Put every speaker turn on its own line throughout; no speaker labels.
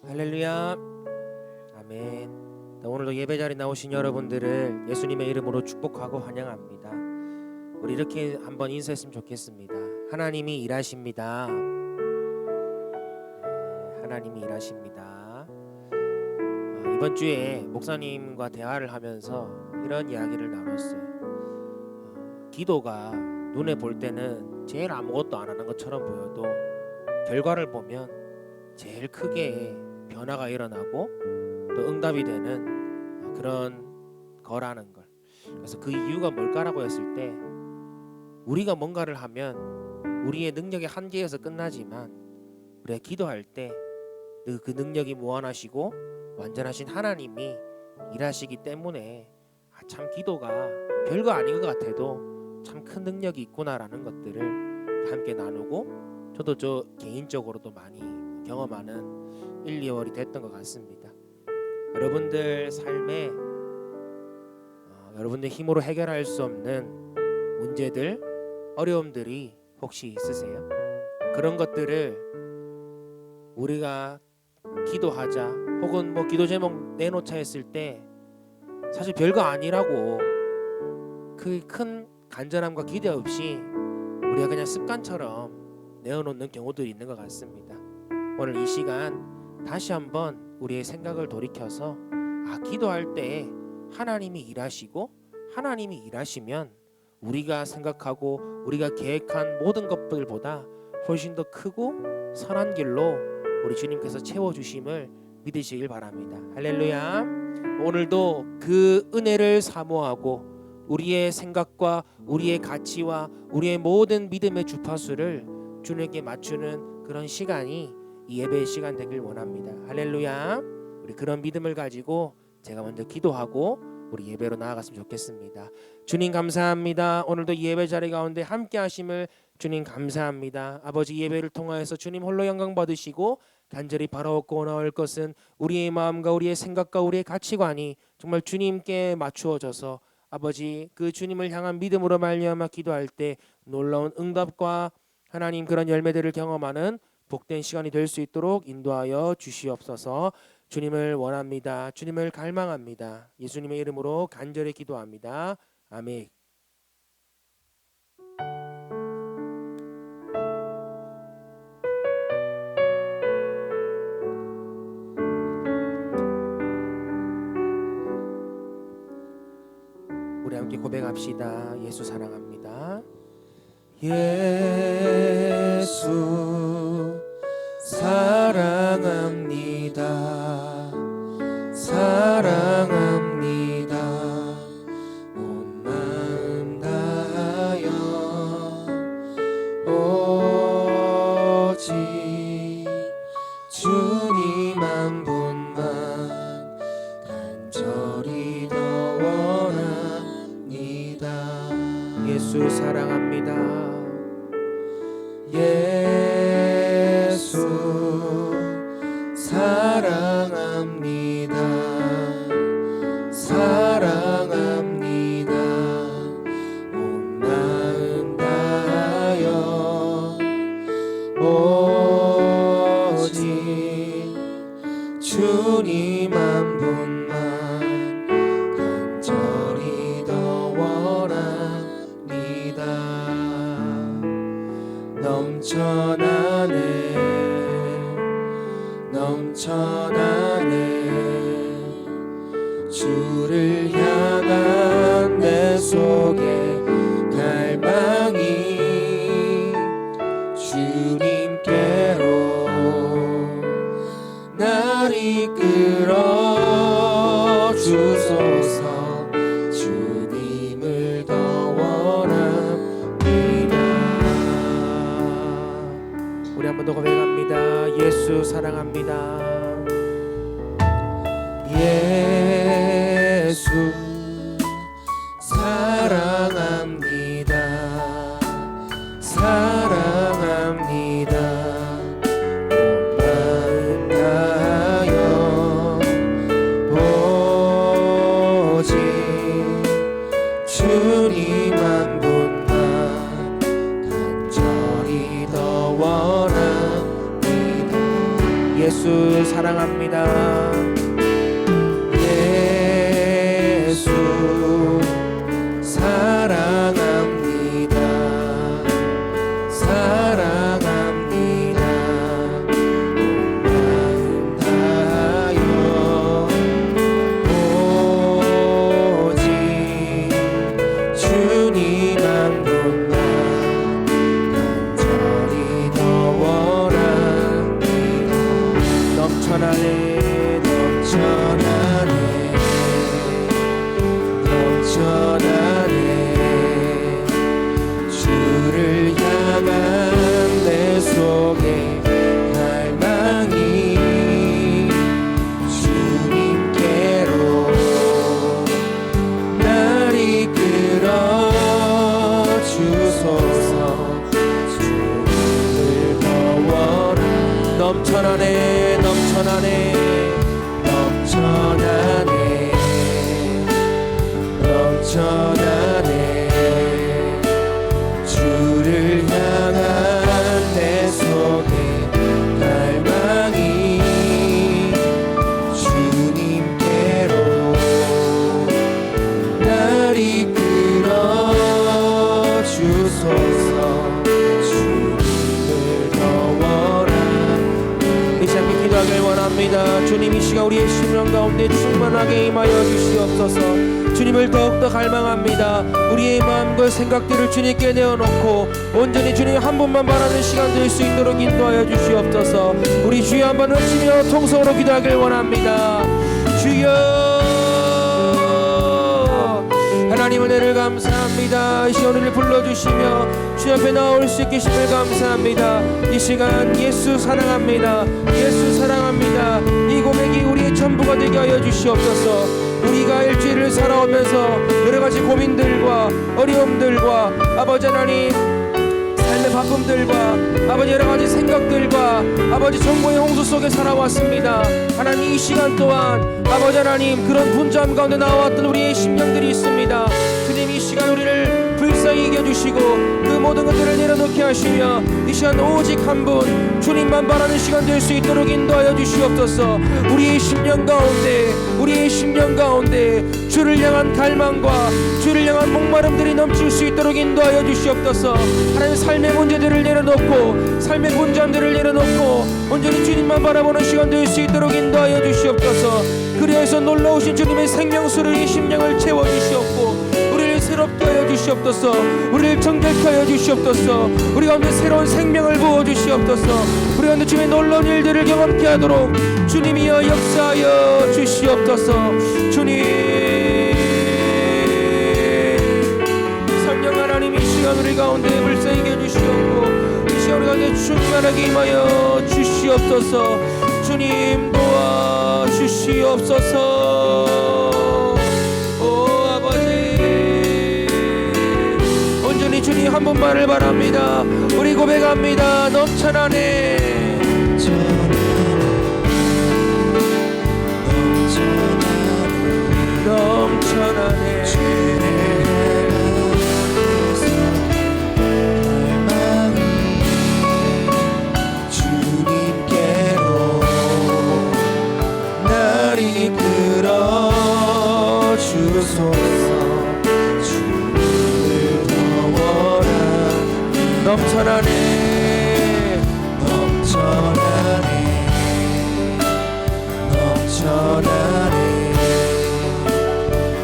할렐루야. 아멘. 오늘도 예배 자리에 나오신 여러분들을 예수님의 이름으로 축복하고 환영합니다. 우리 이렇게 한번 인사했으면 좋겠습니다. 하나님이 일하십니다. 하나님이 일하십니다. 이번 주에 목사님과 대화를 하면서 이런 이야기를 나눴어요. 기도가 눈에 볼 때는 제일 아무것도 안 하는 것처럼 보여도 결과를 보면 제일 크게 변화가 일어나고 또 응답이 되는 그런 거라는 걸. 그래서 그 이유가 뭘까라고 했을 때, 우리가 뭔가를 하면 우리의 능력의 한계에서 끝나지만 우리가 기도할 때 그 능력이 무한하시고 완전하신 하나님이 일하시기 때문에 참 기도가 별거 아닌 것 같아도 참 큰 능력이 있구나라는 것들을 함께 나누고, 저도 저 개인적으로도 많이 경험하는 1, 2월이 됐던 것 같습니다. 여러분들 삶에 여러분들 힘으로 해결할 수 없는 문제들, 어려움들이 혹시 있으세요? 그런 것들을 우리가 기도하자, 혹은 기도 제목 내놓자 했을 때 사실 별거 아니라고 그 큰 간절함과 기대 없이 우리가 그냥 습관처럼 내어놓는 경우들이 있는 것 같습니다. 오늘 이 시간 다시 한번 우리의 생각을 돌이켜서 기도할 때 하나님이 일하시고, 하나님이 일하시면 우리가 생각하고 우리가 계획한 모든 것들보다 훨씬 더 크고 선한 길로 우리 주님께서 채워주심을 믿으시길 바랍니다. 할렐루야. 오늘도 그 은혜를 사모하고 우리의 생각과 우리의 가치와 우리의 모든 믿음의 주파수를 주님께 맞추는 그런 시간이 이 예배의 시간 되길 원합니다. 할렐루야. 우리 그런 믿음을 가지고 제가 먼저 기도하고 우리 예배로 나아갔으면 좋겠습니다. 주님 감사합니다. 오늘도 예배 자리 가운데 함께 하심을 주님 감사합니다. 아버지, 예배를 통하여서 주님 홀로 영광 받으시고 간절히 바라옵고 나올 것은 우리의 마음과 우리의 생각과 우리의 가치관이 정말 주님께 맞추어져서 아버지, 그 주님을 향한 믿음으로 말미암아 기도할 때 놀라운 응답과 하나님 그런 열매들을 경험하는 복된 시간이 될 수 있도록 인도하여 주시옵소서. 주님을 원합니다. 주님을 갈망합니다. 예수님의 이름으로 간절히 기도합니다. 아멘. 우리 함께 고백합시다. 예수 사랑합니다. 예수 사랑합니다. 사랑합니다. 온 마음 다하여 오직 주님 한 분만 간절히 더 원합니다. 예수 사랑합니다. 예수 사랑합니다. 사랑합니다. 온 마음 다하여 오직 주님 한 분만 간절히 더 원합니다. 넘쳐나네 주를 향한 내 속에 갈망이 주님께로 날 이끌어 주소서. 주님을 더 원합니다. 우리 한 번 더 고백합니다. 예수 사랑합니다. 예수 사랑합니다. 사랑합니다. 온 마음 다하여 오직 주님 한 분만 간절히 더 원합니다. 예수 사랑합니다. 예수 사랑합니다. 사랑합니다. 마음 다하여 오직 주님만 본다. 간절히 더 원합니다. 넘쳐나네 넘쳐나네 넘쳐나네 주를 향한 내 속에 갈망이 주님께로 날 이끌어 주소서. 주를 더 원하 넘쳐나네 넘쳐나네 넘쳐나네 넘쳐나네 주를 향한 내 속에 갈망이 주님께로 날 이끌어 주소서. 주님을 더 원하 이 시간 기도하길 원합니다. 주님 이 시간 우리의 심령 가운데 충만하게 임하여 주시옵소서. 주님을 더욱더 갈망합니다. 우리의 마음과 생각들을 주님께 내어놓고 온전히 주님 한 분만 바라는 시간 될 수 있도록 인도하여 주시옵소서. 우리 주여 한번 외치며 통성으로 기도하길 원합니다. 주여 하나님 은혜를 감사합니다. 이 시간 우리를 불러주시며 주 앞에 나올 수 있게 심을 감사합니다. 이 시간 예수 사랑합니다. 예수 사랑합니다. 이 고백이 우리의 전부가 되게 하여 주시옵소서. 우리가 일주일을 살아오면서 여러가지 고민들과 어려움들과 아버지 하나님 삶의 바쁨들과 아버지 여러가지 생각들과 아버지 정보의 홍수 속에 살아왔습니다. 하나님 이 시간 또한 아버지 하나님 그런 분주함 가운데 나왔던 우리의 심령들이 있습니다. 주님 이 시간 우리를 불쌍히 이겨주시고 그 모든 것들을 내려놓게 하시며 이 시간 오직 한 분 주님만 바라는 시간 될 수 있도록 인도하여 주시옵소서. 우리의 심령 가운데 주를 향한 갈망과 주를 향한 목마름들이 넘칠 수 있도록 인도하여 주시옵소서. 하나님 삶의 문제들을 내려놓고 삶의 분주함들을 내려놓고 온전히 주님만 바라보는 시간 될 수 있도록 인도하여 주시옵소서. 그리하여서 놀라우신 주님의 생명수를 이 심령을 채워주시옵고 우리를 새롭게 하여 주시옵소서. 우리를 정결케 하여 주시옵소서. 우리 가운데 새로운 생명을 부어주시옵소서. 우리 가운데 주님의 놀라운 일들을 경험케 하도록 주님이여 역사하여 주시옵소서. 주님 성령 하나님 이 시간 우리 가운데 불쌍히 여주시옵고 이 시간 우리 가운데 충만하게 임하여 주시옵소서. 주님 도와주시옵소서. 주님 한 분만을 바랍니다. 우리 고백합니다. 넘쳐나네 넘쳐나네 주님께로 날 이끌어 주소서. 넘쳐나네 넘쳐나네 넘쳐나네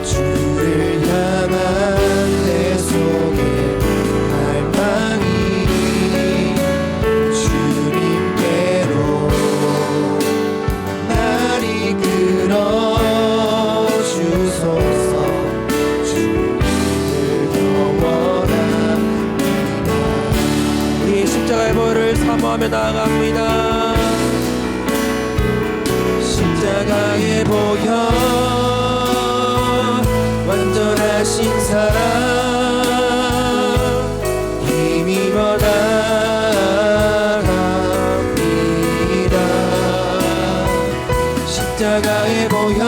주를 향한 내 속에 갈망이 주님께로 날 이끌어 주소서. 십자가의 보혈을 사모하며 나아갑니다. 십자가의 보혈 완전하신 사랑 힘입어 나아갑니다. 십자가의 보혈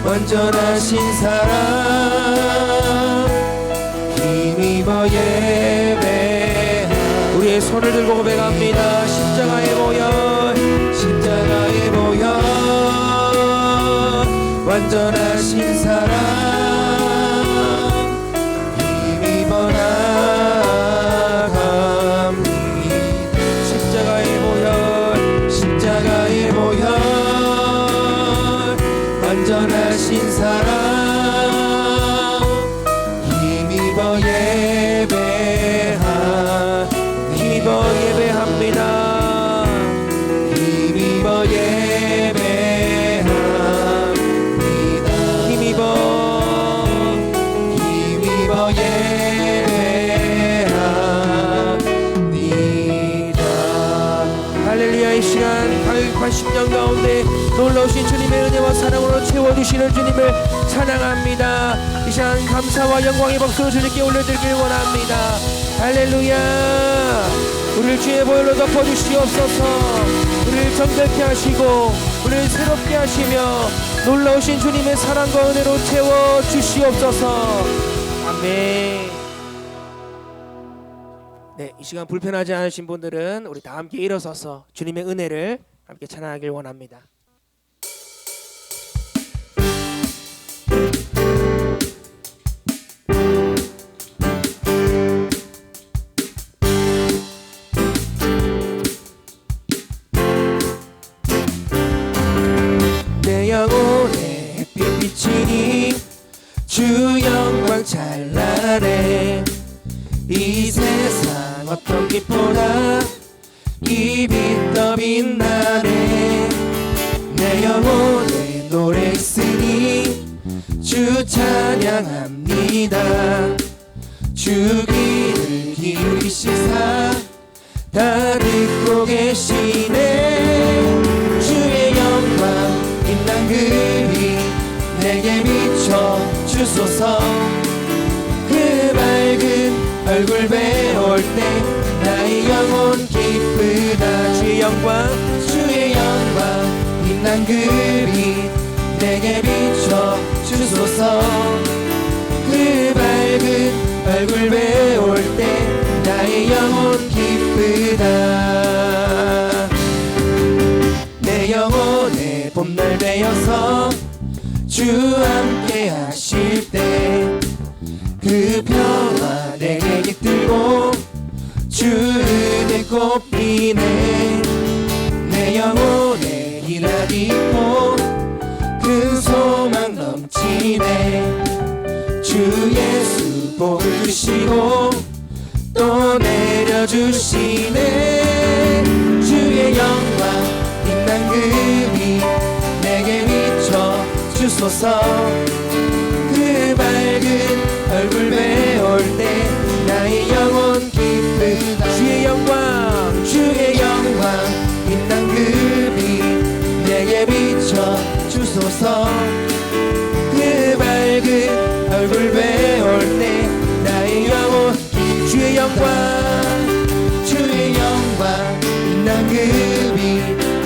완전하신 사랑 힘입어 예배 우리의 손을 들고 고백합니다. 십자가의 보혈 십자가의 보혈 완전하신 사랑 힘입어 나갑니다. 십자가의 보혈 십자가의 보혈 완전하신 사랑 힘입어 예배합니다. 힘입어 예배합니다. 힘입어 예배합니다. 할렐루야. 이 시간 가득한 심령 가운데 놀라우신 주님의 은혜와 사랑으로 채워주시는 주님을 찬양합니다. 이 시간 감사와 영광의 박수로 주님께 올려드리길 원합니다. 할렐루야. 우리를 주의 보혈로 덮어주시옵소서. 우리를 정결케 하시고 우리를 새롭게 하시며 놀라우신 주님의 사랑과 은혜로 채워주시옵소서. 아멘. 네, 이 시간 불편하지 않으신 분들은 우리 다 함께 일어서서 주님의 은혜를 함께 찬양하길 원합니다. 내 영혼의 햇빛 비치니 주 영광 찬란해. 이 세상 어떤 빛보다 이 빛 더 빛나네. 내 영혼의 노래 있으니 주 찬양합니다. 주 귀를 기울이시사 다 듣고 계시네. 주의 영광 빛난 그리 내게 비춰 주소서. 그 밝은 얼굴 배울 때 나의 영혼 기쁘다. 주의 영광 빛난 그리 내게 비춰 주소서. 그 밝은 얼굴 배울 때 나의 영혼 기쁘다. 내 영혼의 봄날 되어서 주 함께 하실 때 그 평화 내게 깃들고 주 은혜 꽃피네. 내 영혼의 희락 있고 그 소망 넘치네. 주 예수 복을 주시고 또 내려주시네. 주의 영광 빛난 그리 내게 비춰 주소서. 그 밝은 얼굴 배울 때 나의 영혼 기쁘다. 주의 영광 빛난 그리 내게 비춰 주소서. 그 밝은 얼굴 배울 때 나의 영혼 주의 영광 빛난 그리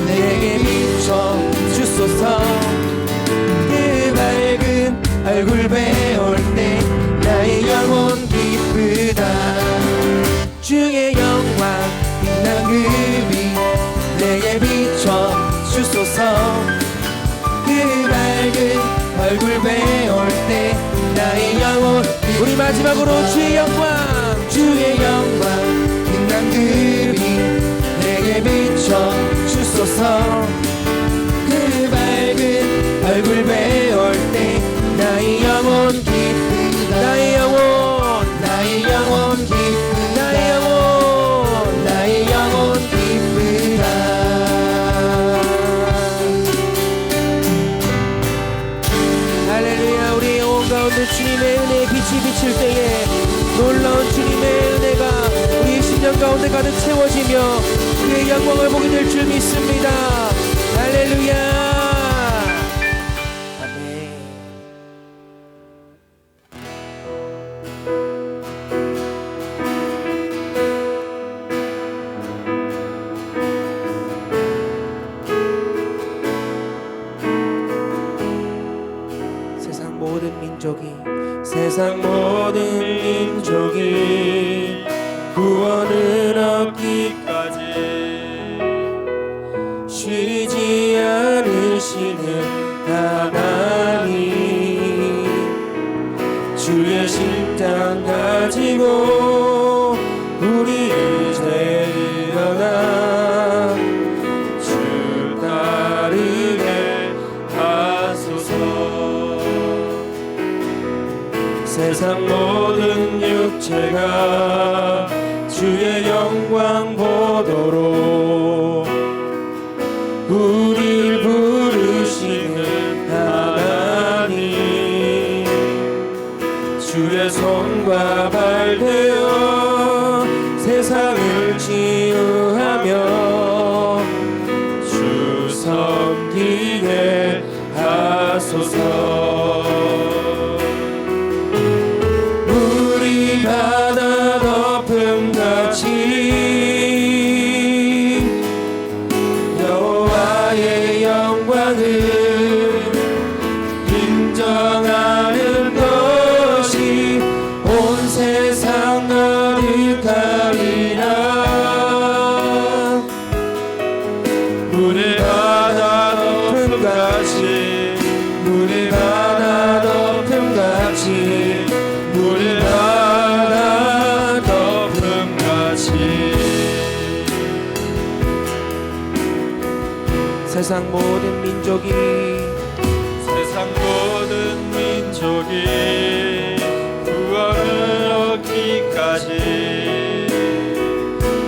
내게 비춰 주소서. 그 밝은 얼굴 배울 때 나의 영혼 기쁘다. 주의 영광 빛난 그리 내게 비춰 주소서. 그 밝은 얼굴 배울 때 나의 영혼. 우리 마지막으로 주의 영광 빛난 그리 내게 비춰 주소서. 그 밝은 얼굴 배울 때 나의 영혼 기쁘다. 나의 영혼 기쁘다. 나의 영혼 기쁘다. 할렐루야. 우리 영혼 가운데 주님의 은혜의 빛이 비칠 때에 놀라운 주님의 은혜가 우리 심령 가운데 가득 채워지며 그의 영광을 보게 될 줄 믿습니다. 할렐루야. 세상 모든 민족이 구원을 얻기까지
가지고 우리 이제 일어나 주 따르게 하소서. 세상 모든 육체가 주의 영광 보도록 우리를 부르시는 하나님, 주의 손과 발 되어 세상을 치유하며 주 섬기게 하소서. 우리 바다 덮음같이 여호와의 영광을 인정하는 것이 온 세상 가득하리라. 물의 바다 덮음같이 물의 바다 덮음같이 물의 바다 덮음같이 세상 모든 민족이 구원을 얻기까지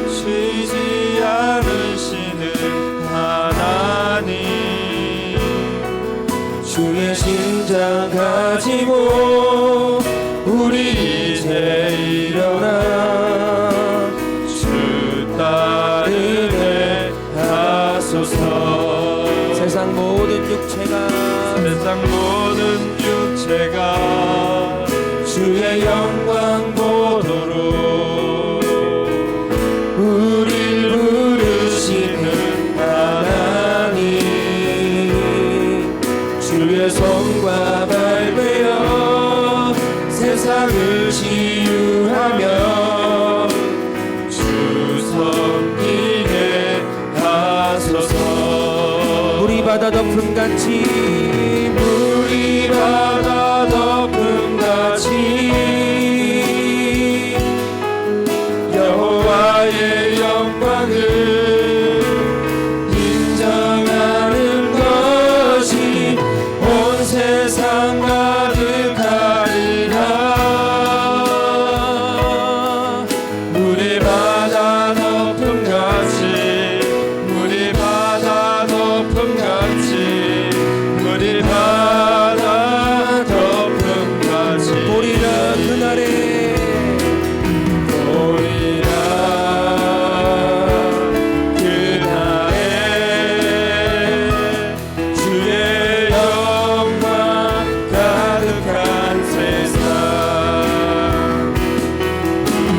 쉬지 않으시는 하나님, 주의 심장 가지고 우리 이제 일어나 주 따르게 하소서. 세상 모든 육체가 주의 영광 보도록 우리를 부르시는 하나님, 주의 손과 발 되어 세상을 치유하며 주 섬기게 하소서. 물이 바다 덮음같이 물이 바다 덮음같이 여호와의 영광을 인정하는 것이 온 세상 가득하리라. 물이 바다 덮음같이 물이 바다 덮음같이 물이 바다 덮음같이 보리라 그날에 보리라 그날에 주의 영광 가득한 세상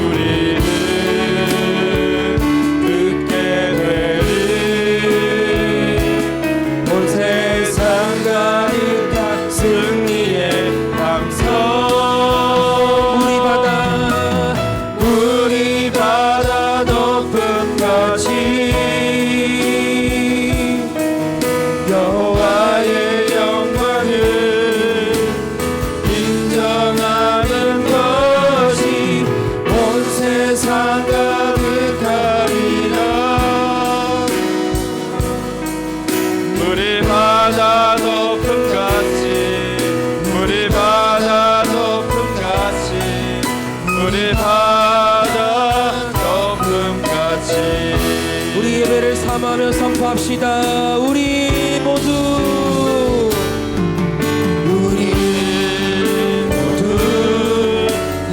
우리는 듣게 되리. 온 세상 가득한 승리의 감성 우리 바다 덮음같이 여호와의 영광을 인정하는 것이 온 세상 가득하리라. 물이 바다 덮음같이 물이 바다 덮음같이 물이 바다 덮음같이 우리 예배를 삼하며 선포합시다. 우리 모두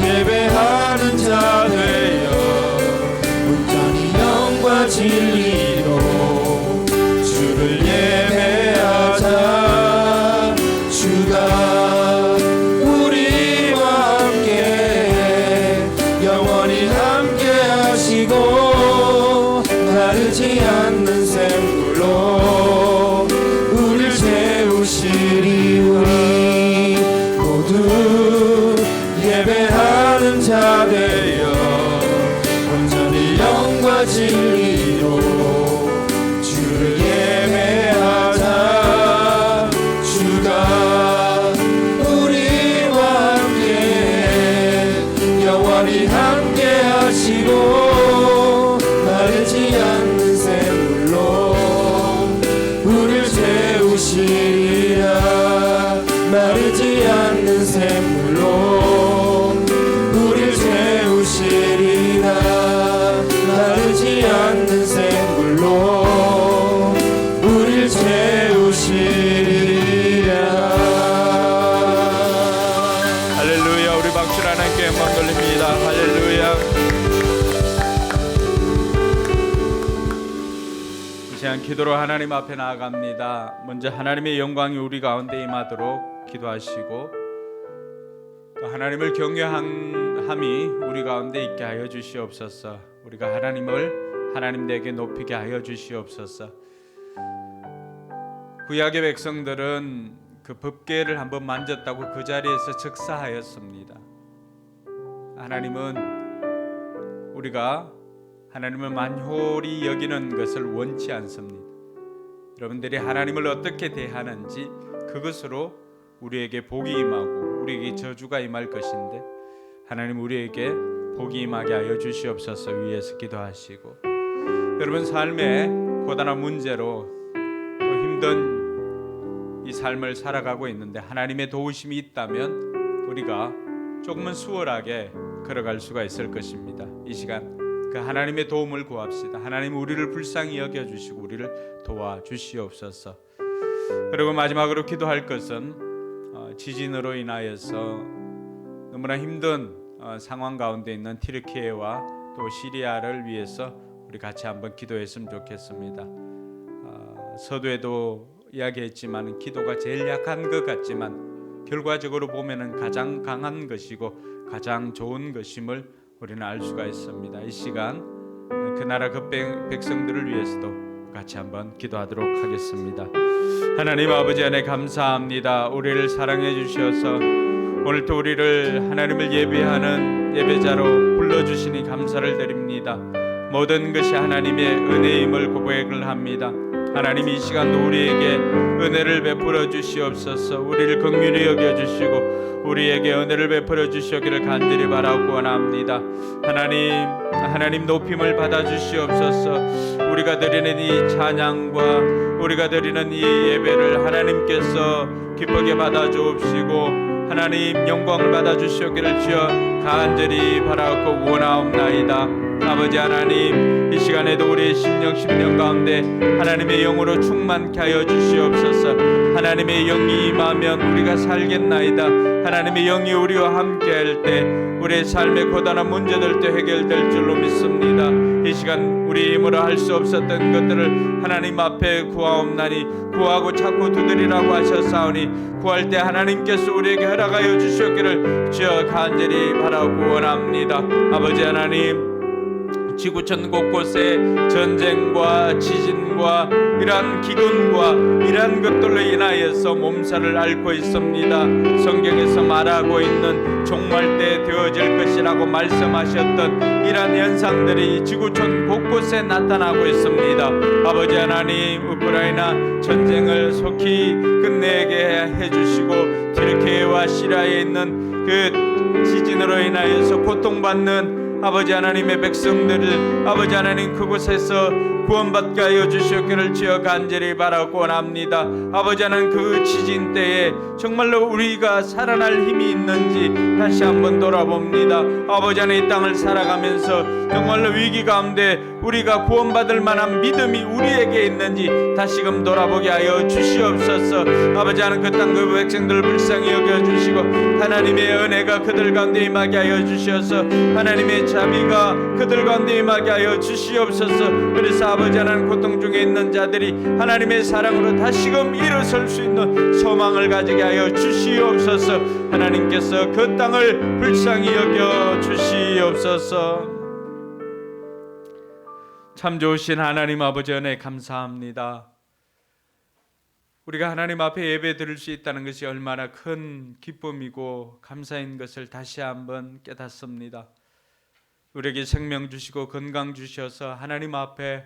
예배하는 자 되어 온전히 영과 진리로 주를 예배하자. 주가 우리와 함께 영원히 함께 하시고 마르지 않는 샘물로 우리를 채우시리. 우리 모두 예배하는 자 되어 온전히 영과 진리로 주를 예배하자. 주가 우리와 함께 영원히 시간 기도로 하나님 앞에 나아갑니다. 먼저 하나님의 영광이 우리 가운데 임하도록 기도하시고 또 하나님을 경외함이 우리 가운데 있게 하여 주시옵소서. 우리가 하나님을 하나님에게 높이게 하여 주시옵소서. 구약의 백성들은 그 법궤를 한번 만졌다고 그 자리에서 즉사하였습니다. 하나님은 우리가 하나님을 만홀히 여기는 것을 원치 않습니다. 여러분들이 하나님을 어떻게 대하는지 그것으로 우리에게 복이 임하고 우리에게 저주가 임할 것인데 하나님 우리에게 복이 임하게 하여 주시옵소서. 위에서 기도하시고 여러분 삶의 고단한 문제로 또 힘든 이 삶을 살아가고 있는데 하나님의 도우심이 있다면 우리가 조금은 수월하게 걸어갈 수가 있을 것입니다. 이 시간 그 하나님의 도움을 구합시다. 하나님 우리를 불쌍히 여겨주시고 우리를 도와주시옵소서. 그리고 마지막으로 기도할 것은 지진으로 인하여서 너무나 힘든 상황 가운데 있는 튀르키예와 또 시리아를 위해서 우리 같이 한번 기도했으면 좋겠습니다. 서두에도 이야기했지만 기도가 제일 약한 것 같지만 결과적으로 보면은 가장 강한 것이고 가장 좋은 것임을 우리는 알 수가 있습니다. 이 시간 그 나라 그 백성들을 위해서도 같이 한번 기도하도록 하겠습니다. 하나님 아버지 안에 감사합니다. 우리를 사랑해 주셔서 오늘도 우리를 하나님을 예배하는 예배자로 불러주시니 감사를 드립니다. 모든 것이 하나님의 은혜임을 고백을 합니다. 하나님 이 시간도 우리에게 은혜를 베풀어 주시옵소서. 우리를 긍휼히 여겨 주시고 우리에게 은혜를 베풀어 주시기를 간절히 바라고 원합니다. 하나님 높임을 받아 주시옵소서. 우리가 드리는 이 찬양과 우리가 드리는 이 예배를 하나님께서 기쁘게 받아 주옵시고 하나님 영광을 받아 주시기를 주여 간절히 바라고 원하옵나이다. 아버지 하나님 이 시간에도 우리의 심령 가운데 하나님의 영으로 충만케 하여 주시옵소서. 하나님의 영이 임하면 우리가 살겠나이다. 하나님의 영이 우리와 함께 할 때 우리의 삶의 고단한 문제들도 해결될 줄로 믿습니다. 이 시간 우리 힘으로 할 수 없었던 것들을 하나님 앞에 구하옵나니 구하고 찾고 두드리라고 하셨사오니 구할 때 하나님께서 우리에게 허락하여 주셨기를 주여 간절히 바라고 원합니다. 아버지 하나님 지구촌 곳곳에 전쟁과 지진과 이러한 기근과 이러한 것들로 인하여서 몸살을 앓고 있습니다. 성경에서 말하고 있는 종말 때 되어질 것이라고 말씀하셨던 이러한 현상들이 지구촌 곳곳에 나타나고 있습니다. 아버지 하나님 우크라이나 전쟁을 속히 끝내게 해주시고 튀르키예와 시리아에 있는 그 지진으로 인하여서 고통받는 아버지 하나님의 백성들을 아버지 하나님 그곳에서 구원받게 하여 주시기를 주여 간절히 바라고 원합니다. 아버지 하나님 그 지진 때에 정말로 우리가 살아날 힘이 있는지 다시 한번 돌아봅니다. 아버지 하나님 이 땅을 살아가면서 정말로 위기 가운데 우리가 구원받을 만한 믿음이 우리에게 있는지 다시금 돌아보게 하여 주시옵소서. 아버지 하나님 그 땅 그 백성들을 불쌍히 여겨주시고 하나님의 은혜가 그들 가운데 임하게 하여 주시어서 하나님의 자비가 그들 가운데 임하게 하여 주시옵소서. 그래서 아버지 하나님 고통 중에 있는 자들이 하나님의 사랑으로 다시금 일어설 수 있는 소망을 가지게 하여 주시옵소서. 하나님께서 그 땅을 불쌍히 여겨 주시옵소서. 참 좋으신 하나님 아버지 은혜 감사합니다. 우리가 하나님 앞에 예배 드릴 수 있다는 것이 얼마나 큰 기쁨이고 감사인 것을 다시 한번 깨닫습니다. 우리에게 생명 주시고 건강 주셔서 하나님 앞에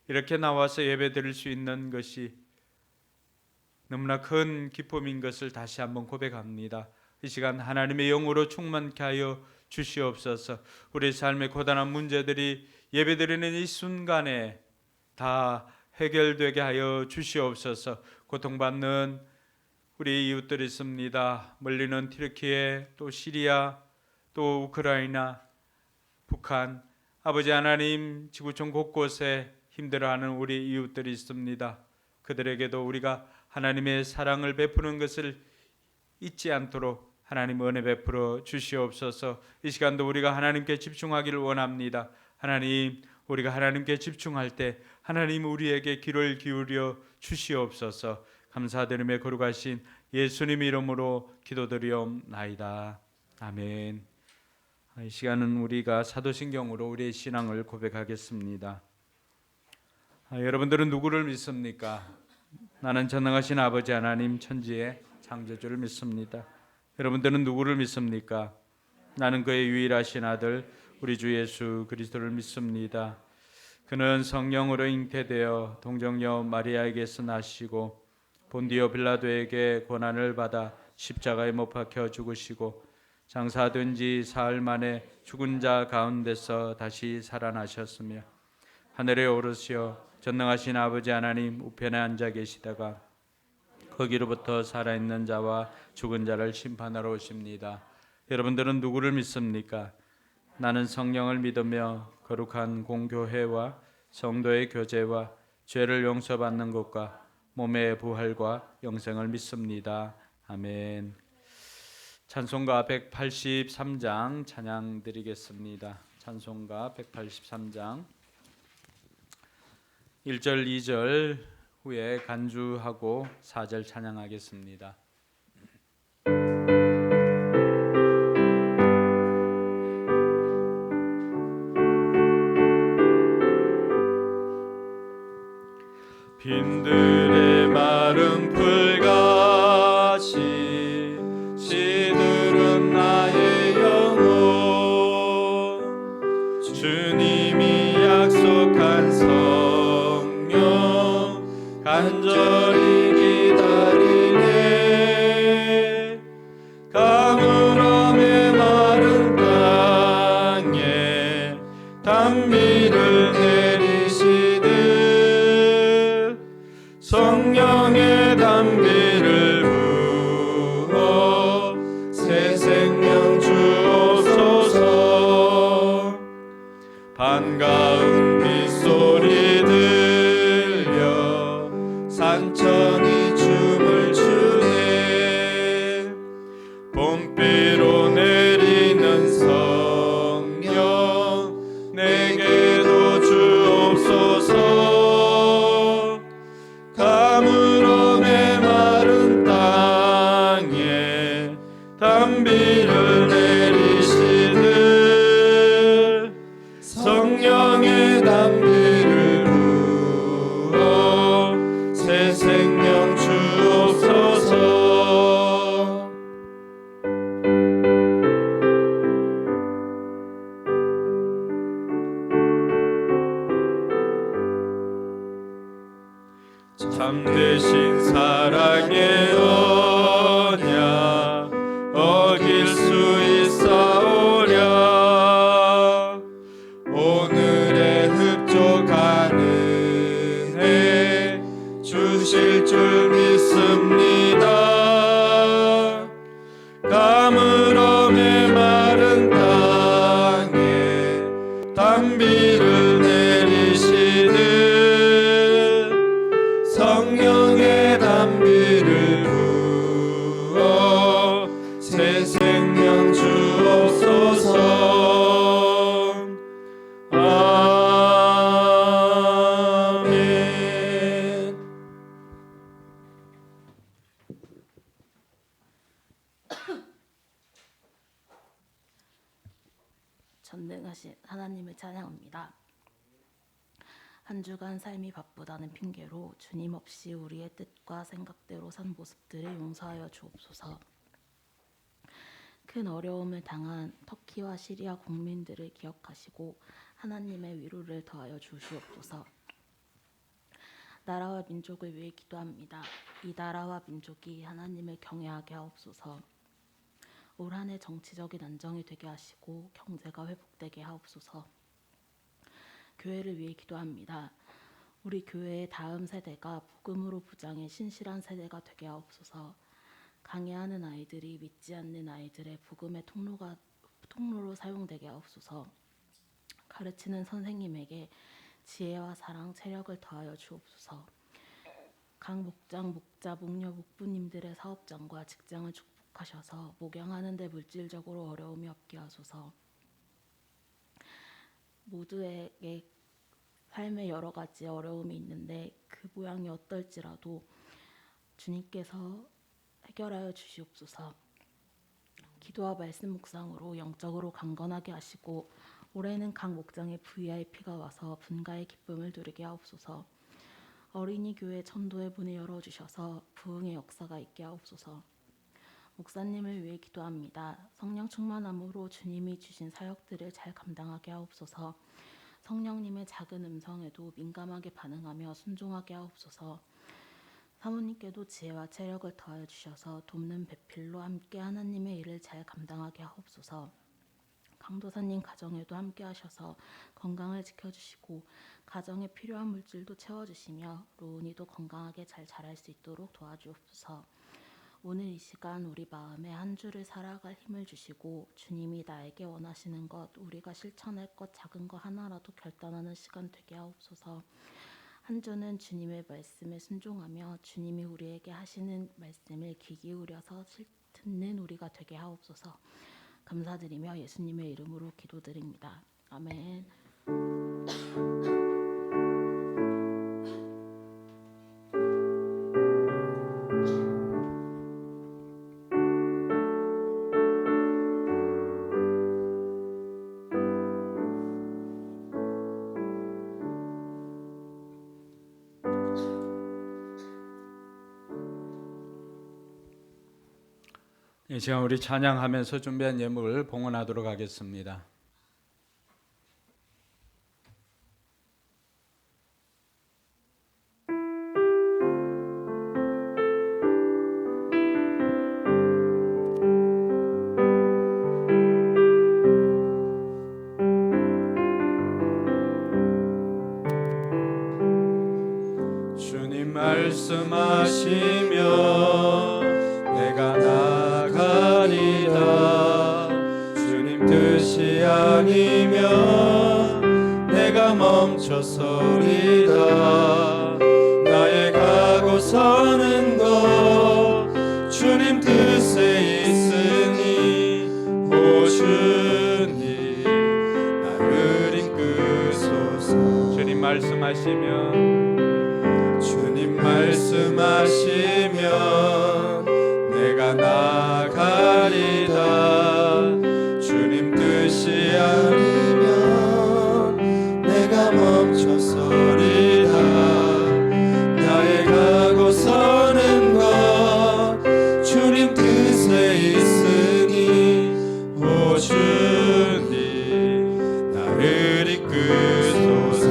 이렇게 나와서 예배 드릴 수 있는 것이 너무나 큰 기쁨인 것을 다시 한번 고백합니다. 이 시간 하나님의 영으로 충만케 하여 주시옵소서. 우리 삶의 고단한 문제들이 예배드리는 이 순간에 다 해결되게 하여 주시옵소서. 고통받는 우리 이웃들이 있습니다. 멀리는 튀르키예 또 시리아 또 우크라이나 북한 아버지 하나님 지구촌 곳곳에 힘들어하는 우리 이웃들이 있습니다. 그들에게도 우리가 하나님의 사랑을 베푸는 것을 잊지 않도록 하나님 은혜 베풀어 주시옵소서. 이 시간도 우리가 하나님께 집중하기를 원합니다. 하나님 우리가 하나님께 집중할 때 하나님 우리에게 귀를 기울여 주시옵소서. 감사드리며 거룩하신 예수님 이름으로 기도드리옵나이다. 아멘. 이 시간은 우리가 사도신경으로 우리의 신앙을 고백하겠습니다. 여러분들은 누구를 믿습니까? 나는 전능하신 아버지 하나님 천지의 창조주를 믿습니다. 여러분들은 누구를 믿습니까? 나는 그의 유일하신 아들 우리 주 예수 그리스도를 믿습니다. 그는 성령으로 잉태되어 동정녀 마리아에게서 나시고 본디오 빌라도에게 고난을 받아 십자가에 못 박혀 죽으시고 장사된 지 사흘 만에 죽은 자 가운데서 다시 살아나셨으며 하늘에 오르시어 전능하신 아버지 하나님 우편에 앉아 계시다가 거기로부터 살아있는 자와 죽은 자를 심판하러 오십니다. 여러분들은 누구를 믿습니까? 나는 성령을 믿으며 거룩한 공교회와 성도의 교제와 죄를 용서받는 것과 몸의 부활과 영생을 믿습니다. 아멘. 찬송가 183장 찬양 드리겠습니다. 찬송가 183장 1절 2절 후에 간주하고 4절 찬양하겠습니다. 빈들의 마른 풀같이 시들은 나의 영혼 주님이 약속한 성령 간절히 기다리네 가물함의 마른 땅에 단비를 내리시듯 성령의 단비를 부어 새 생명 주옵소서. 반가운 빗소리 들려 산천이 춤을 추네 봄비로 내리는 성령 내게도 주옵소서. 가물음의 마른 땅에 단비를 내리시듯 성령의 단비를 부어 새 생명 주옵소서. 참되신 사랑의 언약 어길 수 있사오랴 오늘의 흡족한 은혜 주실 줄 믿습니다. 가물음의 마른 땅에 단비를 내리시듯 성령의 단비를 부어 새 생명 주옵소서. 아멘.
전능하신 하나님을 찬양합니다. 한 주간 삶이 바쁘다는 핑계로 주님 없이 우리의 뜻과 생각대로 산 모습들을 용서하여 주옵소서. 큰 어려움을 당한 터키와 시리아 국민들을 기억하시고 하나님의 위로를 더하여 주시옵소서. 나라와 민족을 위해 기도합니다. 이 나라와 민족이 하나님을 경외하게 하옵소서. 올 한 해 정치적인 안정이 되게 하시고 경제가 회복되게 하옵소서. 교회를 위해 기도합니다. 우리 교회의 다음 세대가 복음으로 부장의 신실한 세대가 되게 하옵소서. 강해하는 아이들이 믿지 않는 아이들의 복음의 통로로 사용되게 하옵소서. 가르치는 선생님에게 지혜와 사랑, 체력을 더하여 주옵소서. 각 목장, 목자, 목녀, 목부님들의 사업장과 직장을 축복하셔서 목양하는 데 물질적으로 어려움이 없게 하소서. 모두에게 삶에 여러 가지 어려움이 있는데 그 모양이 어떨지라도 주님께서 해결하여 주시옵소서. 기도와 말씀 묵상으로 영적으로 강건하게 하시고 올해는 각 목장에 VIP가 와서 분가의 기쁨을 누리게 하옵소서. 어린이 교회 전도의 문을 열어주셔서 부흥의 역사가 있게 하옵소서. 목사님을 위해 기도합니다. 성령 충만함으로 주님이 주신 사역들을 잘 감당하게 하옵소서. 성령님의 작은 음성에도 민감하게 반응하며 순종하게 하옵소서. 사모님께도 지혜와 체력을 더하여 주셔서 돕는 배필로 함께 하나님의 일을 잘 감당하게 하옵소서. 강도사님 가정에도 함께 하셔서 건강을 지켜주시고 가정에 필요한 물질도 채워주시며 로운이도 건강하게 잘 자랄 수 있도록 도와주옵소서. 오늘 이 시간 우리 마음에 한 주를 살아갈 힘을 주시고 주님이 나에게 원하시는 것, 우리가 실천할 것 작은 거 하나라도 결단하는 시간 되게 하옵소서. 한 주는 주님의 말씀에 순종하며 주님이 우리에게 하시는 말씀을 귀 기울여서 듣는 우리가 되게 하옵소서. 감사드리며 예수님의 이름으로 기도드립니다. 아멘.
이 시간 우리 찬양하면서 준비한 예물을 봉헌하도록 하겠습니다. 주님 말씀하시며 내가 나가리다. 주님 뜻이 아니면 내가 멈춰서리다. 나의 가고 서는 것 주님 뜻에 있으니 오 주님 나를 이끄소서. 주님 말씀하시면 주님 말씀하시면 내가 나가리다. 주님 뜻이 아니면 내가 멈춰서리다. 나의 가고 서는 것 주님 뜻에 있으니 오 주님 나를 이끄소서.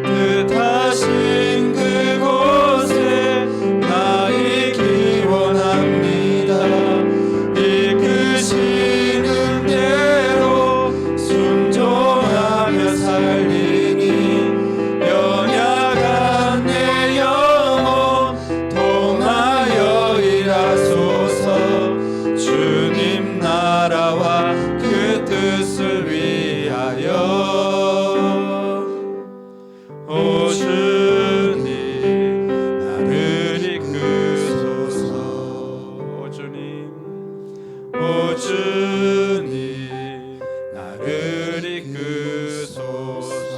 뜻하신 그곳에 나 있기 원합니다. 이끄시는 대로 순종하며 살리니 연약한 내 영혼 통하여 일하소서. 주님 나라와 그 뜻을 위하여 오 주님 나를 이끄소서. 오 주님 나를 이끄소서.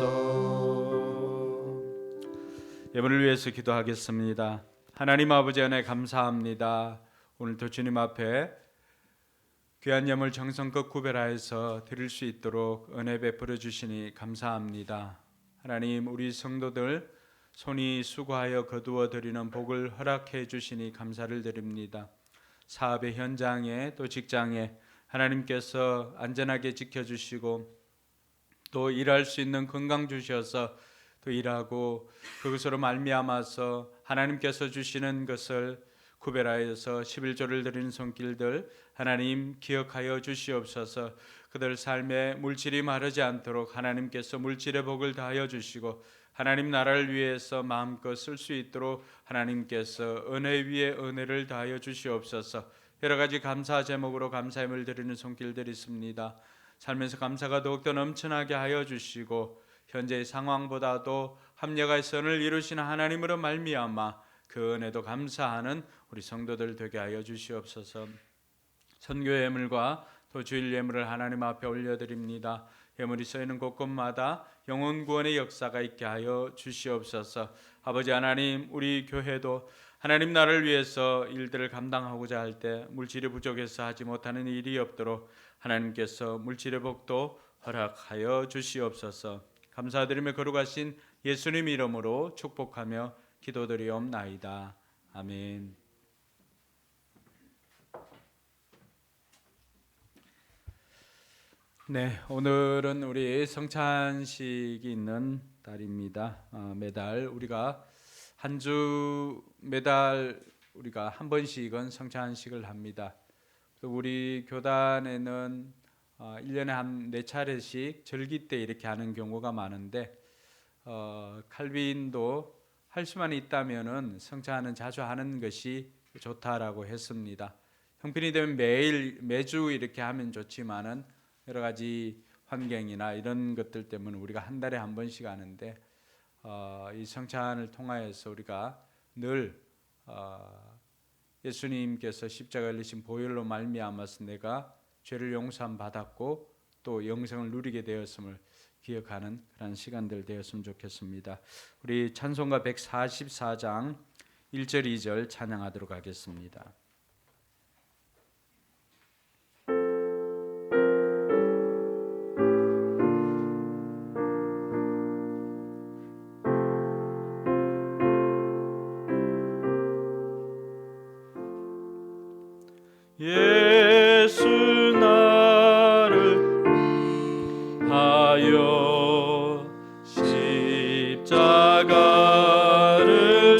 예물을 위해서 기도하겠습니다. 하나님 아버지 은혜 감사합니다. 오늘도 주님 앞에 귀한 예물 정성껏 구별하여서 드릴 수 있도록 은혜 베풀어 주시니 감사합니다. 하나님 우리 성도들 손이 수고하여 거두어 드리는 복을 허락해 주시니 감사를 드립니다. 사업의 현장에 또 직장에 하나님께서 안전하게 지켜주시고 또 일할 수 있는 건강 주셔서 또 일하고 그것으로 말미암아서 하나님께서 주시는 것을 구별하여서 11조를 드리는 손길들 하나님 기억하여 주시옵소서. 그들 삶에 물질이 마르지 않도록 하나님께서 물질의 복을 다하여 주시고 하나님 나라를 위해서 마음껏 쓸 수 있도록 하나님께서 은혜 위에 은혜를 다하여 주시옵소서. 여러 가지 감사 제목으로 감사함을 드리는 손길들이 있습니다. 살면서 감사가 더욱더 넘쳐나게 하여 주시고 현재의 상황보다도 합력의 선을 이루시는 하나님으로 말미암아 그 은혜도 감사하는 우리 성도들 되게 하여 주시옵소서. 선교 예물과 또 주일 예물을 하나님 앞에 올려드립니다. 예물이 쏘이는 곳곳마다 영혼 구원의 역사가 있게 하여 주시옵소서. 아버지 하나님, 우리 교회도 하나님 나라를 위해서 일들을 감당하고자 할 때 물질이 부족해서 하지 못하는 일이 없도록 하나님께서 물질의 복도 허락하여 주시옵소서. 감사드리며 거룩하신 예수님 이름으로 축복하며 기도드리옵나이다. 아멘. 네, 오늘은 우리 성찬식이 있는 달입니다. 매달 우리가 매달 우리가 한 번씩은 성찬식을 합니다. 우리 교단에는 1년에 한 4차례씩 절기 때 이렇게 하는 경우가 많은데 칼빈도 할 수만 있다면은 성찬은 자주 하는 것이 좋다라고 했습니다. 형편이 되면 매주 이렇게 하면 좋지만은 여러 가지 환경이나 이런 것들 때문에 우리가 한 달에 한 번씩 하는데 이 성찬을 통하여서 우리가 늘 예수님께서 십자가에 흘리신 보혈로 말미암아서 내가 죄를 용서함 받았고 또 영생을 누리게 되었음을 기억하는 그런 시간들 되었으면 좋겠습니다. 우리 찬송가 144장 1절 2절 찬양하도록 하겠습니다. 예수 나를 하여 십자가를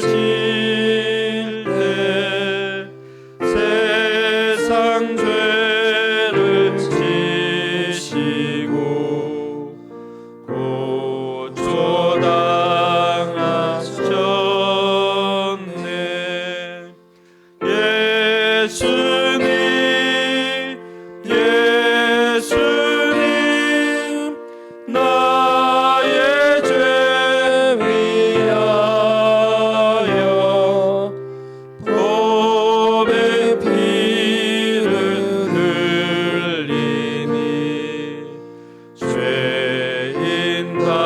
질 때 세상 죄를 지시고 고초당하셨네. 예수님 나의 죄 위하여 보배 피를 흘리니 죄인 받으소서.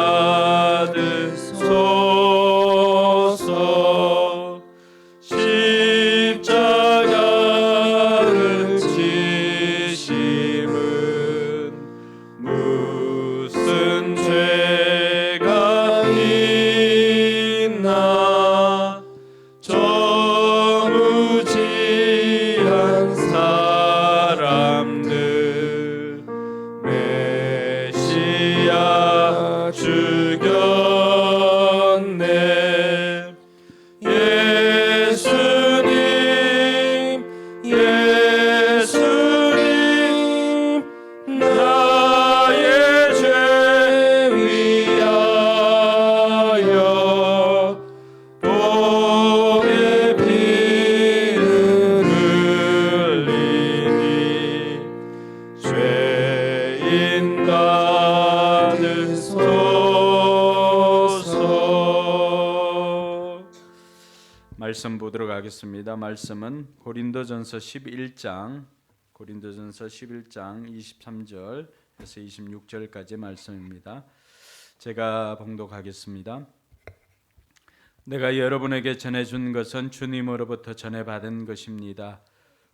십자가를 지심은 무슨 죄가 있나. 저무지한 사람들 메시아 죽였네. 예수님 나의 죄 위하여 보배 피를 흘리니 죄인 받으소서. 말씀 보도록 하겠습니다. 말씀은 고린도전서 11장 23절에서 26절까지 말씀입니다. 제가 봉독하겠습니다. 내가 여러분에게 전해준 것은 주님으로부터 전해받은 것입니다.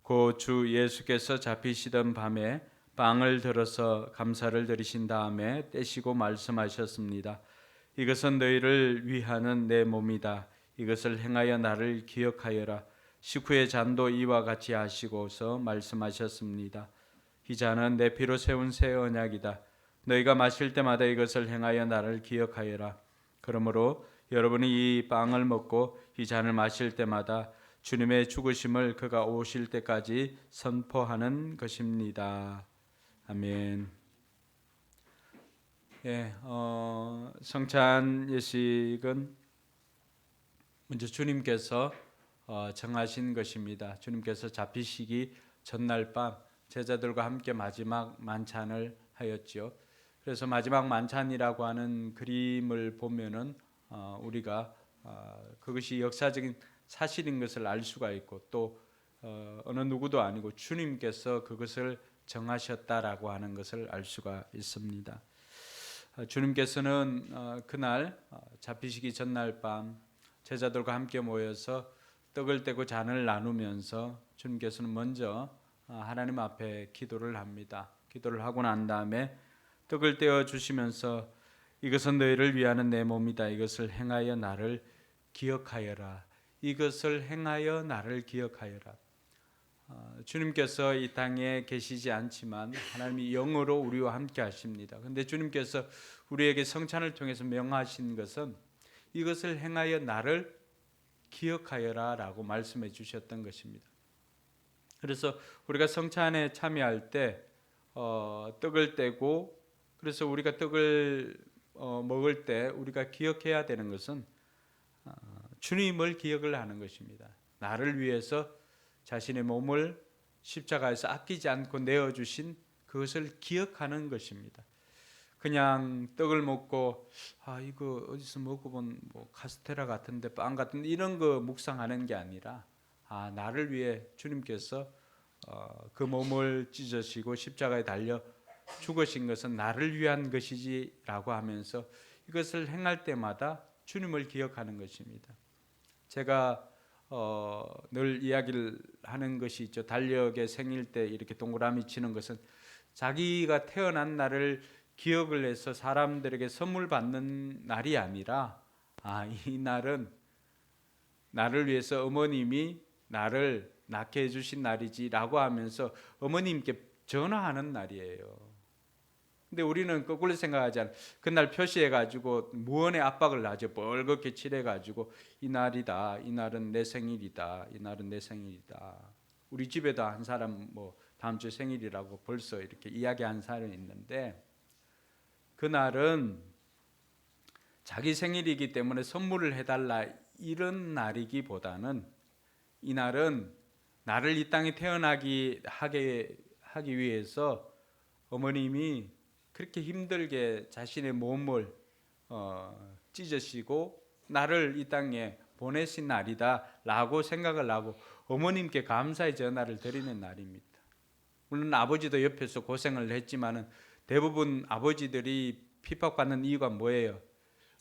곧 주 예수께서 잡히시던 밤에 빵을 들어서 감사를 드리신 다음에 떼시고 말씀하셨습니다. 이것은 너희를 위하는 내 몸이다. 이것을 행하여 나를 기억하여라. 식후의 잔도 이와 같이 하시고서 말씀하셨습니다. 이 잔은 내 피로 세운 새 언약이다. 너희가 마실 때마다 이것을 행하여 나를 기억하여라. 그러므로 여러분이 이 빵을 먹고 이 잔을 마실 때마다 주님의 죽으심을 그가 오실 때까지 선포하는 것입니다. 아멘. 성찬 예식은 먼저 주님께서 정하신 것입니다. 주님께서 잡히시기 전날 밤 제자들과 함께 마지막 만찬을 하였지요. 그래서 마지막 만찬이라고 하는 그림을 보면은 우리가 그것이 역사적인 사실인 것을 알 수가 있고 또 어느 누구도 아니고 주님께서 그것을 정하셨다라고 하는 것을 알 수가 있습니다. 주님께서는 그날 잡히시기 전날 밤 제자들과 함께 모여서 떡을 떼고 잔을 나누면서 주님께서는 먼저 하나님 앞에 기도를 합니다. 기도를 하고 난 다음에 떡을 떼어 주시면서 이것은 너희를 위하는 내 몸이다. 이것을 행하여 나를 기억하여라. 이것을 행하여 나를 기억하여라. 주님께서 이 땅에 계시지 않지만 하나님이 영으로 우리와 함께 하십니다. 그런데 주님께서 우리에게 성찬을 통해서 명하신 것은 이것을 행하여 나를 기억하여라 라고 말씀해 주셨던 것입니다. 그래서 우리가 성찬에 참여할 때 떡을 떼고 그래서 우리가 떡을 먹을 때 우리가 기억해야 되는 것은 주님을 기억을 하는 것입니다. 나를 위해서 자신의 몸을 십자가에서 아끼지 않고 내어주신 그것을 기억하는 것입니다. 그냥 떡을 먹고 이거 어디서 먹어본 뭐 카스테라 같은데 빵 같은데 이런 거 묵상하는 게 아니라 나를 위해 주님께서 그 몸을 찢으시고 십자가에 달려 죽으신 것은 나를 위한 것이지라고 하면서 이것을 행할 때마다 주님을 기억하는 것입니다. 제가 늘 이야기를 하는 것이 있죠. 달력의 생일 때 이렇게 동그라미 치는 것은 자기가 태어난 날을 기억을 해서 사람들에게 선물 받는 날이 아니라 이 날은 나를 위해서 어머님이 나를 낳게 해주신 날이지라고 하면서 어머님께 전화하는 날이에요. 근데 우리는 거꾸로 생각하지 않아요. 그날 표시해가지고 무언의 압박을 나죠. 벌겋게 칠해가지고 이 날이다. 이 날은 내 생일이다. 이 날은 내 생일이다. 우리 집에도 한 사람 뭐 다음 주 생일이라고 벌써 이렇게 이야기한 사람이 있는데 그날은 자기 생일이기 때문에 선물을 해달라 이런 날이기보다는 이 날은 나를 이 땅에 태어나게 하기 위해서 어머님이 그렇게 힘들게 자신의 몸을 찢으시고 나를 이 땅에 보내신 날이다라고 생각을 하고 어머님께 감사의 전화를 드리는 날입니다. 물론 아버지도 옆에서 고생을 했지만은 대부분 아버지들이 핍박받는 이유가 뭐예요?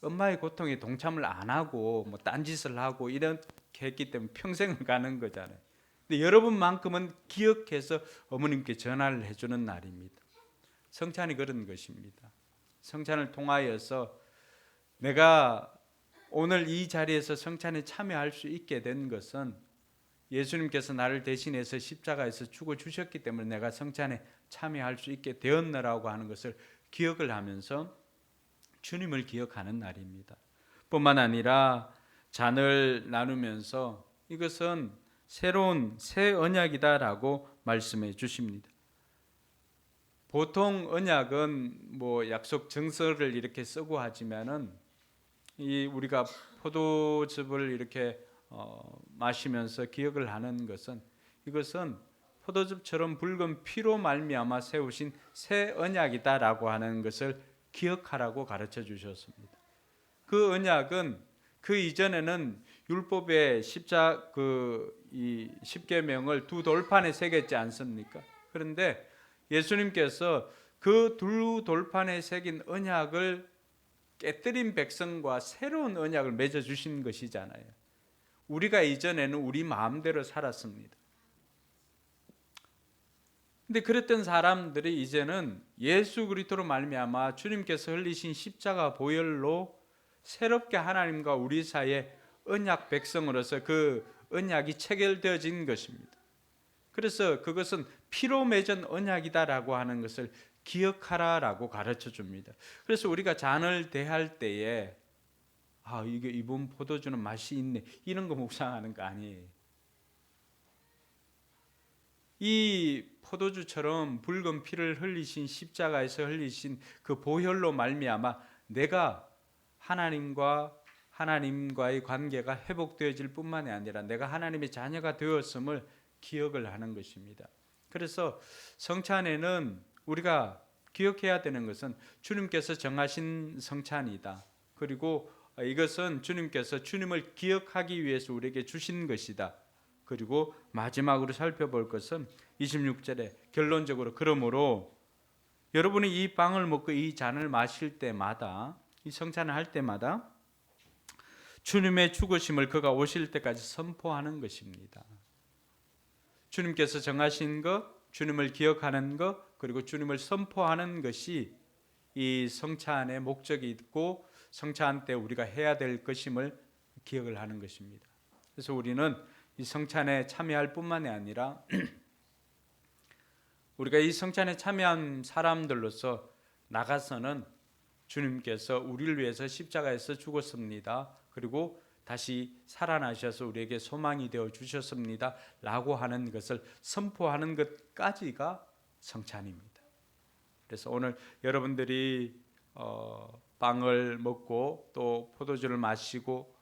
엄마의 고통에 동참을 안 하고 뭐 딴짓을 하고 이렇게 했기 때문에 평생을 가는 거잖아요. 근데 여러분만큼은 기억해서 어머님께 전화를 해주는 날입니다. 성찬이 그런 것입니다. 성찬을 통하여서 내가 오늘 이 자리에서 성찬에 참여할 수 있게 된 것은 예수님께서 나를 대신해서 십자가에서 죽어 주셨기 때문에 내가 성찬에 참여할 수 있게 되었느라고 하는 것을 기억을 하면서 주님을 기억하는 날입니다. 뿐만 아니라 잔을 나누면서 이것은 새로운 새 언약이다라고 말씀해 주십니다. 보통 언약은 뭐 약속 증서를 이렇게 쓰고 하지만은 우리가 포도즙을 이렇게 마시면서 기억을 하는 것은 이것은 포도즙처럼 붉은 피로 말미암아 세우신 새 언약이다라고 하는 것을 기억하라고 가르쳐 주셨습니다. 그 언약은 그 이전에는 율법의 이 십계명을 두 돌판에 새겼지 않습니까? 그런데 예수님께서 그 두 돌판에 새긴 언약을 깨뜨린 백성과 새로운 언약을 맺어 주신 것이잖아요. 우리가 이전에는 우리 마음대로 살았습니다. 근데 그랬던 사람들이 이제는 예수 그리스도로 말미암아 주님께서 흘리신 십자가 보혈로 새롭게 하나님과 우리 사이에 언약 백성으로서 그 언약이 체결되어진 것입니다. 그래서 그것은 피로 맺은 언약이다라고 하는 것을 기억하라라고 가르쳐 줍니다. 그래서 우리가 잔을 대할 때에 이게 이번 포도주는 맛이 있네 이런 거 묵상하는 거 아니에요. 이 포도주처럼 붉은 피를 흘리신 십자가에서 흘리신 그 보혈로 말미암아 내가 하나님과의 관계가 회복되어질 뿐만이 아니라 내가 하나님의 자녀가 되었음을 기억을 하는 것입니다. 그래서 성찬에는 우리가 기억해야 되는 것은 주님께서 정하신 성찬이다. 그리고 이것은 주님께서 주님을 기억하기 위해서 우리에게 주신 것이다. 그리고 마지막으로 살펴볼 것은 26절에 결론적으로 그러므로 여러분이 이 빵을 먹고 이 잔을 마실 때마다, 이 성찬을 할 때마다 주님의 죽으심을 그가 오실 때까지 선포하는 것입니다. 주님께서 정하신 것, 주님을 기억하는 것, 그리고 주님을 선포하는 것이 이 성찬의 목적이 있고 성찬 때 우리가 해야 될 것임을 기억을 하는 것입니다. 그래서 우리는 이 성찬에 참여할 뿐만이 아니라 우리가 이 성찬에 참여한 사람들로서 나가서는 주님께서 우리를 위해서 십자가에서 죽었습니다. 그리고 다시 살아나셔서 우리에게 소망이 되어 주셨습니다. 라고 하는 것을 선포하는 것까지가 성찬입니다. 그래서 오늘 여러분들이 빵을 먹고 또 포도주를 마시고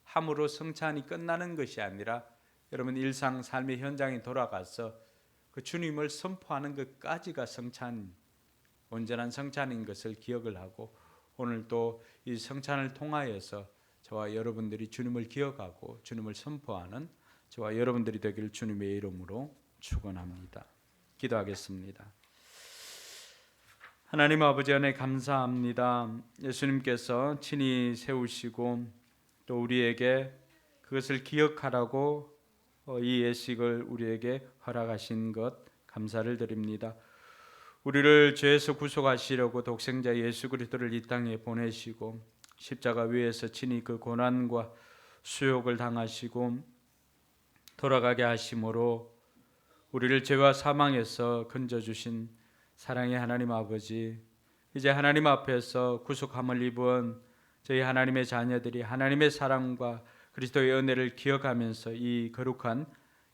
함으로 성찬이 끝나는 것이 아니라 여러분 일상 삶의 현장에 돌아가서 그 주님을 선포하는 것까지가 성찬, 온전한 성찬인 것을 기억을 하고 오늘 또 이 성찬을 통하여서 저와 여러분들이 주님을 기억하고 주님을 선포하는 저와 여러분들이 되길 주님의 이름으로 축원합니다. 기도하겠습니다. 하나님 아버지 은혜 감사합니다. 예수님께서 친히 세우시고 또 우리에게 그것을 기억하라고 이 예식을 우리에게 허락하신 것 감사를 드립니다. 우리를 죄에서 구속하시려고 독생자 예수 그리스도를 이 땅에 보내시고 십자가 위에서 친히 그 고난과 수욕을 당하시고 돌아가게 하심으로 우리를 죄와 사망에서 건져주신 사랑의 하나님 아버지, 이제 하나님 앞에서 구속함을 입은 저희 하나님의 자녀들이 하나님의 사랑과 그리스도의 은혜를 기억하면서 이 거룩한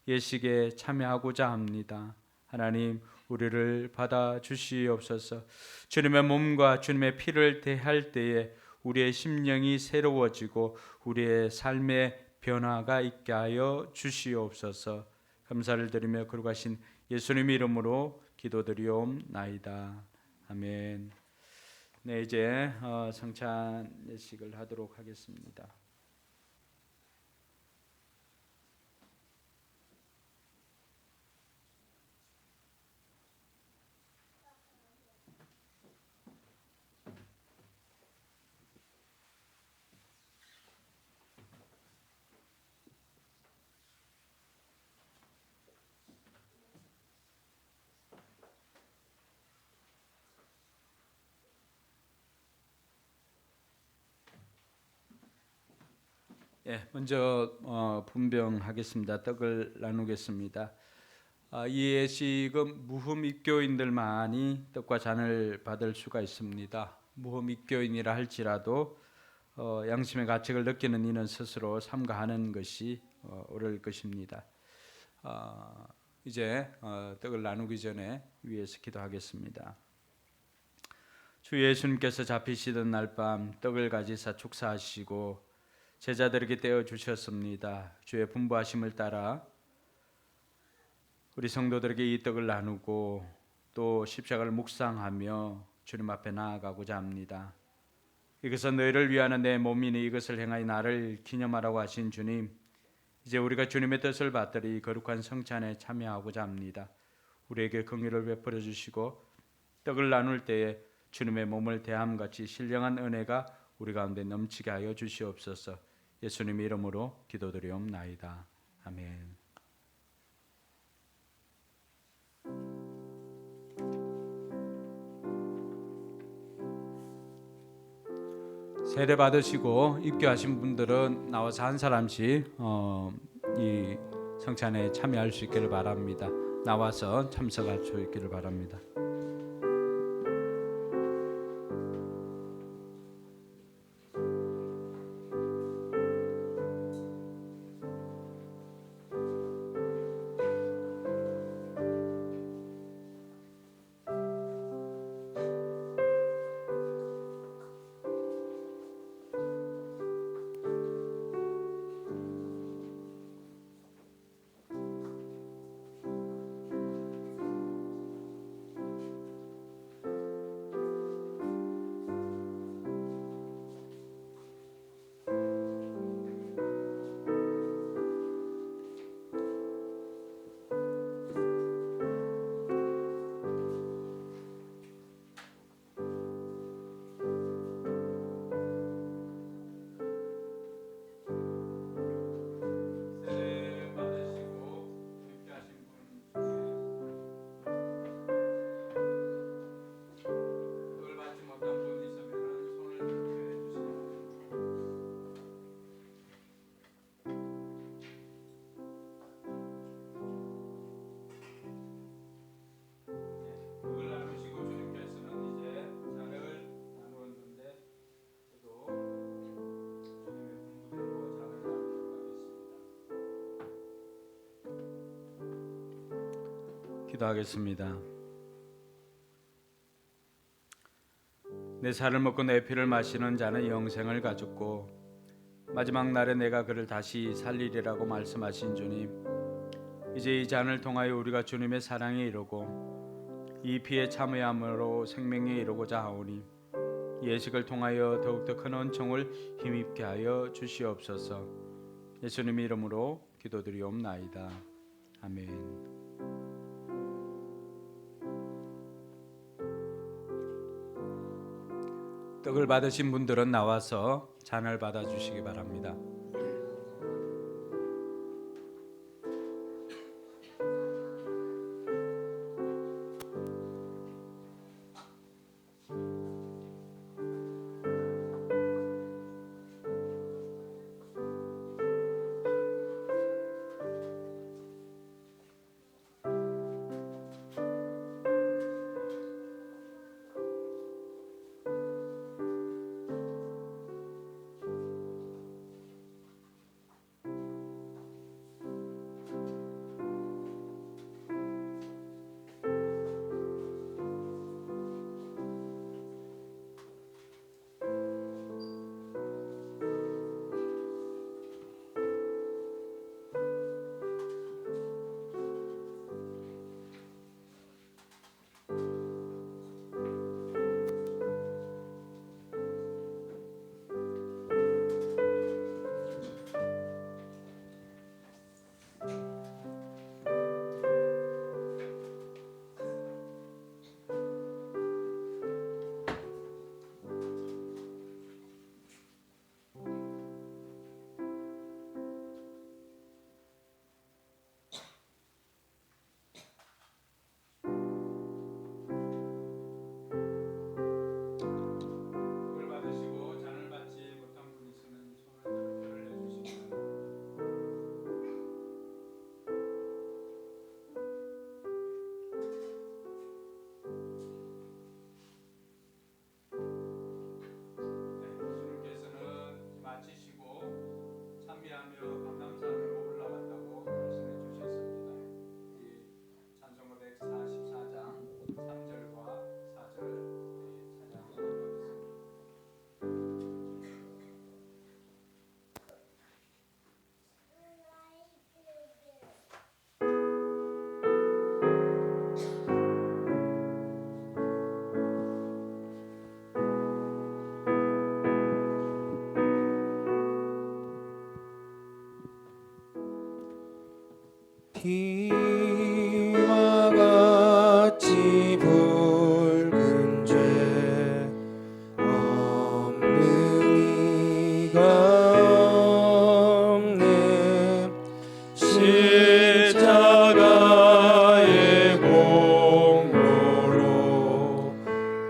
예식에 참여하고자 합니다. 하나님, 우리를 받아주시옵소서. 주님의 몸과 주님의 피를 대할 때에 우리의 심령이 새로워지고 우리의 삶의 변화가 있게 하여 주시옵소서. 감사를 드리며 거룩하신 예수님 이름으로 기도드리옵나이다. 아멘. 네, 이제 성찬 예식을 하도록 하겠습니다. 먼저 분병하겠습니다. 떡을 나누겠습니다. 이 예식은 무흠 입교인들만이 떡과 잔을 받을 수가 있습니다. 무흠 입교인이라 할지라도 양심의 가책을 느끼는 이는 스스로 삼가하는 것이 옳을 것입니다. 이제 떡을 나누기 전에 위에서 기도하겠습니다. 주 예수님께서 잡히시던 날 밤 떡을 가지사 축사하시고 제자들에게 떼어 주셨습니다. 주의 분부하심을 따라 우리 성도들에게 이 떡을 나누고 또 십자가를 묵상하며 주님 앞에 나아가고자 합니다. 이것은 너희를 위하는 내 몸이니 이것을 행하여 나를 기념하라고 하신 주님, 이제 우리가 주님의 뜻을 받들이 거룩한 성찬에 참여하고자 합니다. 우리에게 긍휼을 베풀어 주시고 떡을 나눌 때에 주님의 몸을 대함같이 신령한 은혜가 우리 가운데 넘치게 하여 주시옵소서. 예수님의 이름으로 기도드리옵나이다. 아멘. 세례 받으시고 입교하신 분들은 나와서 한 사람씩 이 성찬에 참여할 수 있기를 바랍니다. 나와서 참석할 수 있기를 바랍니다. 기도하겠습니다. 내 살을 먹고 내 피를 마시는 자는 영생을 가졌고 마지막 날에 내가 그를 다시 살리리라고 말씀하신 주님, 이제 이 잔을 통하여 우리가 주님의 사랑에 이르고 이 피의 참여함으로 생명에 이르고자 하오니 예식을 통하여 더욱더 큰 은총을 힘입게 하여 주시옵소서. 예수님의 이름으로 기도드리옵나이다. 아멘. 떡을 받으신 분들은 나와서 잔을 받아 주시기 바랍니다.
피와 같이 붉은 죄 없는 이가 없네. 십자가의 공로로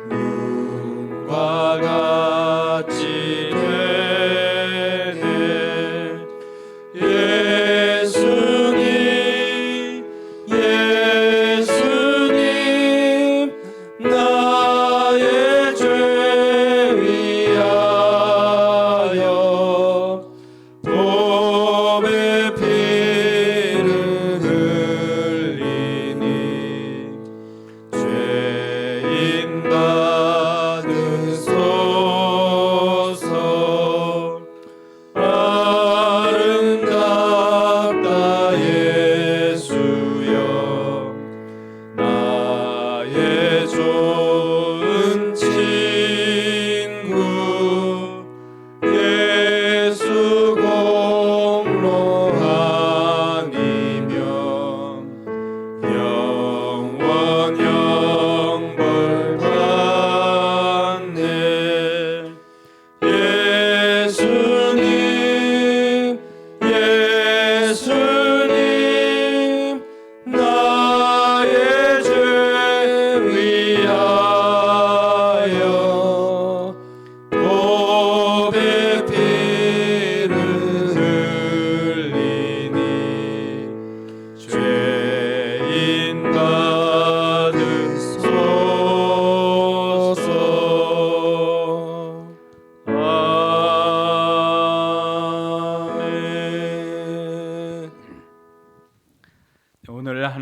눈과 같이 되네. 예수님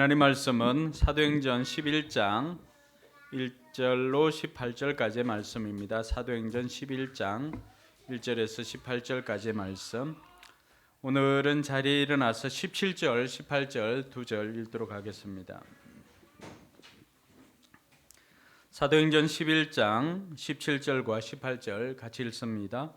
하나님 말씀은 사도행전 11장 1절로 18절까지의 말씀입니다. 사도행전 11장 1절에서 18절까지의 말씀. 오늘은 자리에 일어나서 17절, 18절 두 절 읽도록 하겠습니다. 사도행전 11장 17절과 18절 같이 읽습니다.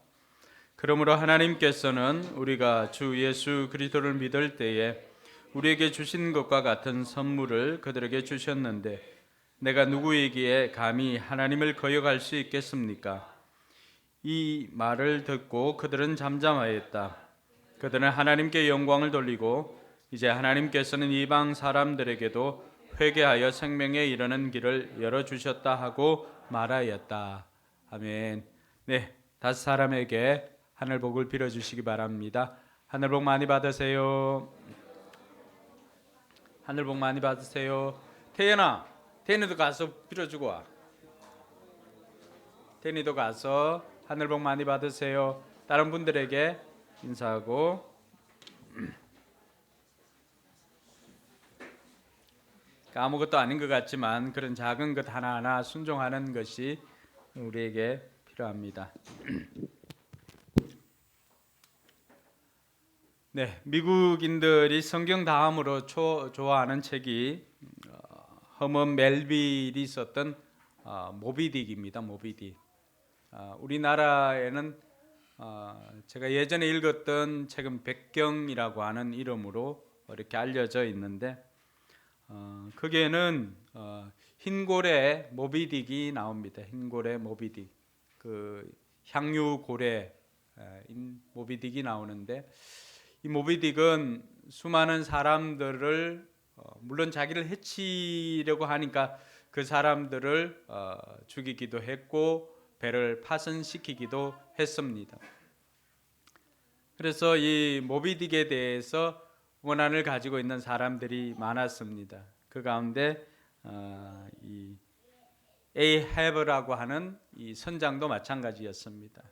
그러므로 하나님께서는 우리가 주 예수 그리스도를 믿을 때에 우리에게 주신 것과 같은 선물을 그들에게 주셨는데 내가 누구이기에 감히 하나님을 거역할 수 있겠습니까? 이 말을 듣고 그들은 잠잠하였다. 그들은 하나님께 영광을 돌리고 이제 하나님께서는 이방 사람들에게도 회개하여 생명에 이르는 길을 열어주셨다 하고 말하였다. 아멘. 네, 다섯 사람에게 하늘복을 빌어주시기 바랍니다. 하늘복 많이 받으세요. 하늘복 많이 받으세요. 태연아, 태연이도 가서 빌어주고 와. 태연이도 가서 하늘복 많이 받으세요. 다른 분들에게 인사하고. 아무것도 아닌 것 같지만 그런 작은 것 하나하나 순종하는 것이 우리에게 필요합니다. 네, 미국인들이 성경 다음으로 좋아하는 책이 허먼 멜빌이 썼던 모비딕입니다. 모비딕. 우리나라에는 제가 예전에 읽었던 책은 백경이라고 하는 이름으로 이렇게 알려져 있는데 거기에는 흰고래 모비딕이 나옵니다. 흰고래 모비딕, 그 향유고래인 모비딕이 나오는데 이 모비딕은 수많은 사람들을 물론 자기를 해치려고 하니까 그 사람들을 죽이기도 했고 배를 파손시키기도 했습니다. 그래서 이 모비딕에 대해서 원한을 가지고 있는 사람들이 많았습니다. 그 가운데 이 에이헤브라고 하는 이 선장도 마찬가지였습니다.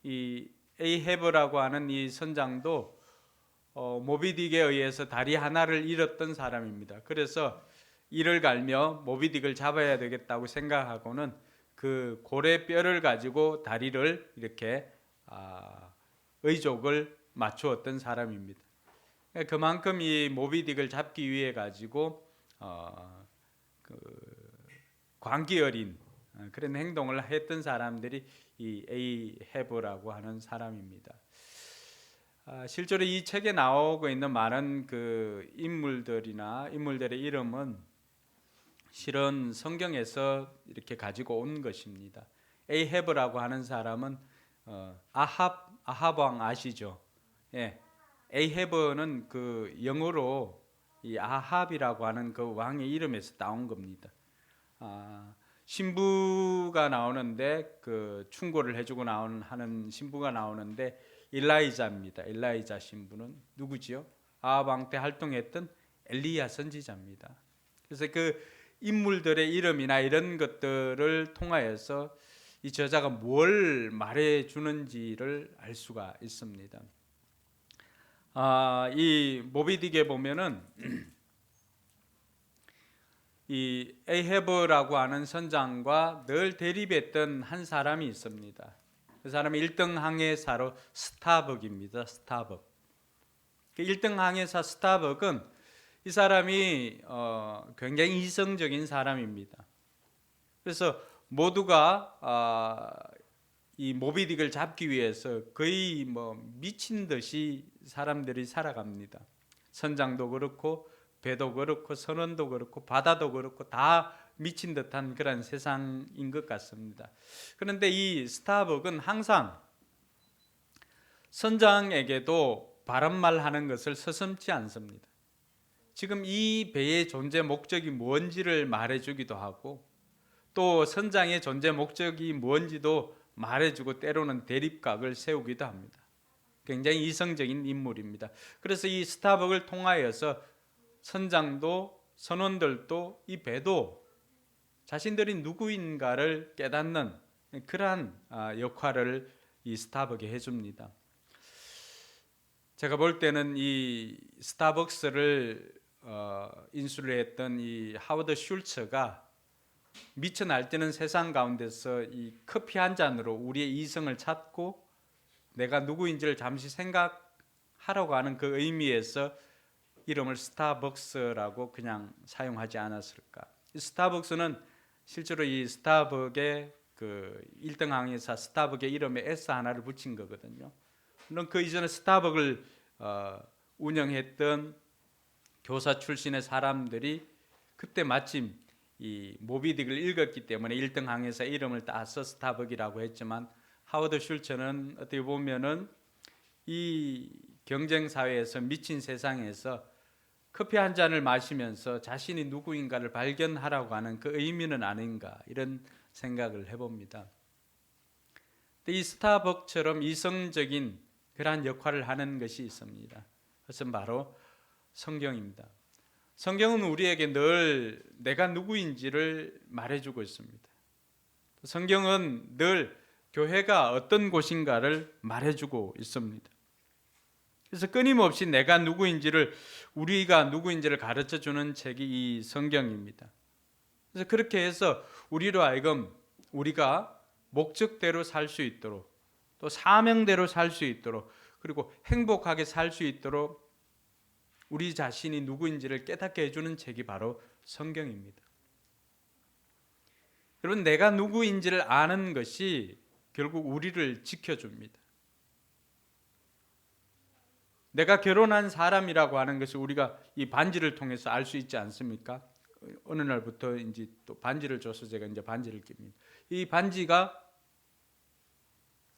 이 에이헤브라고 하는 이 선장도 모비딕에 의해서 다리 하나를 잃었던 사람입니다. 그래서 이를 갈며 모비딕을 잡아야 되겠다고 생각하고는 그 고래 뼈를 가지고 다리를 이렇게 의족을 맞추었던 사람입니다. 그만큼 이 모비딕을 잡기 위해 가지고 광기 어린 그런 행동을 했던 사람들이 이 에이헤브라고 하는 사람입니다. 실제로 이 책에 나오고 있는 많은 그 인물들의 이름은 실은 성경에서 이렇게 가지고 온 것입니다. 에이헤브라고 하는 사람은 아합 왕 아시죠? 예. 에이헤브는 그 영어로 이 아합이라고 하는 그 왕의 이름에서 따온 겁니다. 신부가 나오는데 그 충고를 해주고 하는 신부가 나오는데 엘라이자입니다. 엘라이자 신부는 누구지요? 아합 왕 때 활동했던 엘리야 선지자입니다. 그래서 그 인물들의 이름이나 이런 것들을 통하여서 이 저자가 뭘 말해 주는지를 알 수가 있습니다. 이 모비딕에 보면은 이 에이헤브라고 하는 선장과 늘 대립했던 한 사람이 있습니다. 그 사람이 1등 항해사로 스타벅입니다. 스타벅. 그 1등 항해사 스타벅은 이 사람이 굉장히 이성적인 사람입니다. 그래서 모두가 이 모비딕을 잡기 위해서 거의 미친 듯이 사람들이 살아갑니다. 선장도 그렇고 배도 그렇고 선원도 그렇고 바다도 그렇고 다 미친 듯한 그런 세상인 것 같습니다. 그런데 이 스타벅은 항상 선장에게도 바른말 하는 것을 서슴지 않습니다. 지금 이 배의 존재 목적이 뭔지를 말해주기도 하고 또 선장의 존재 목적이 뭔지도 말해주고 때로는 대립각을 세우기도 합니다. 굉장히 이성적인 인물입니다. 그래서 이 스타벅을 통하여서 선장도 선원들도 이 배도 자신들이 누구인가를 깨닫는 그러한 역할을 이 스타벅이 해줍니다. 제가 볼 때는 이 스타벅스를 인수를 했던 이 하워드 슐츠가 미쳐 날뛰는 세상 가운데서 이 커피 한 잔으로 우리의 이성을 찾고 내가 누구인지를 잠시 생각하라고 하는 그 의미에서 이름을 스타벅스라고 그냥 사용하지 않았을까. 이 스타벅스는 실제로 이 스타벅의 그 1등 항해사 스타벅의 이름에 S 하나를 붙인 거거든요. 물론 그 이전에 스타벅을 운영했던 교사 출신의 사람들이 그때 마침 이 모비딕을 읽었기 때문에 1등 항해사 이름을 따서 스타벅이라고 했지만 하워드 슐츠는 어떻게 보면은 이 경쟁 사회에서 미친 세상에서 커피 한 잔을 마시면서 자신이 누구인가를 발견하라고 하는 그 의미는 아닌가 이런 생각을 해봅니다. 이 스타벅처럼 이성적인 그러한 역할을 하는 것이 있습니다. 그것은 바로 성경입니다. 성경은 우리에게 늘 내가 누구인지를 말해주고 있습니다. 성경은 늘 교회가 어떤 곳인가를 말해주고 있습니다. 그래서 끊임없이 내가 누구인지를 우리가 누구인지를 가르쳐주는 책이 이 성경입니다. 그래서 그렇게 해서 우리로 하여금 우리가 목적대로 살 수 있도록 또 사명대로 살 수 있도록 그리고 행복하게 살 수 있도록 우리 자신이 누구인지를 깨닫게 해주는 책이 바로 성경입니다. 여러분, 내가 누구인지를 아는 것이 결국 우리를 지켜줍니다. 내가 결혼한 사람이라고 하는 것을 우리가 이 반지를 통해서 알 수 있지 않습니까? 어느 날부터 이제 또 반지를 줘서 제가 이제 반지를 낍니다. 이 반지가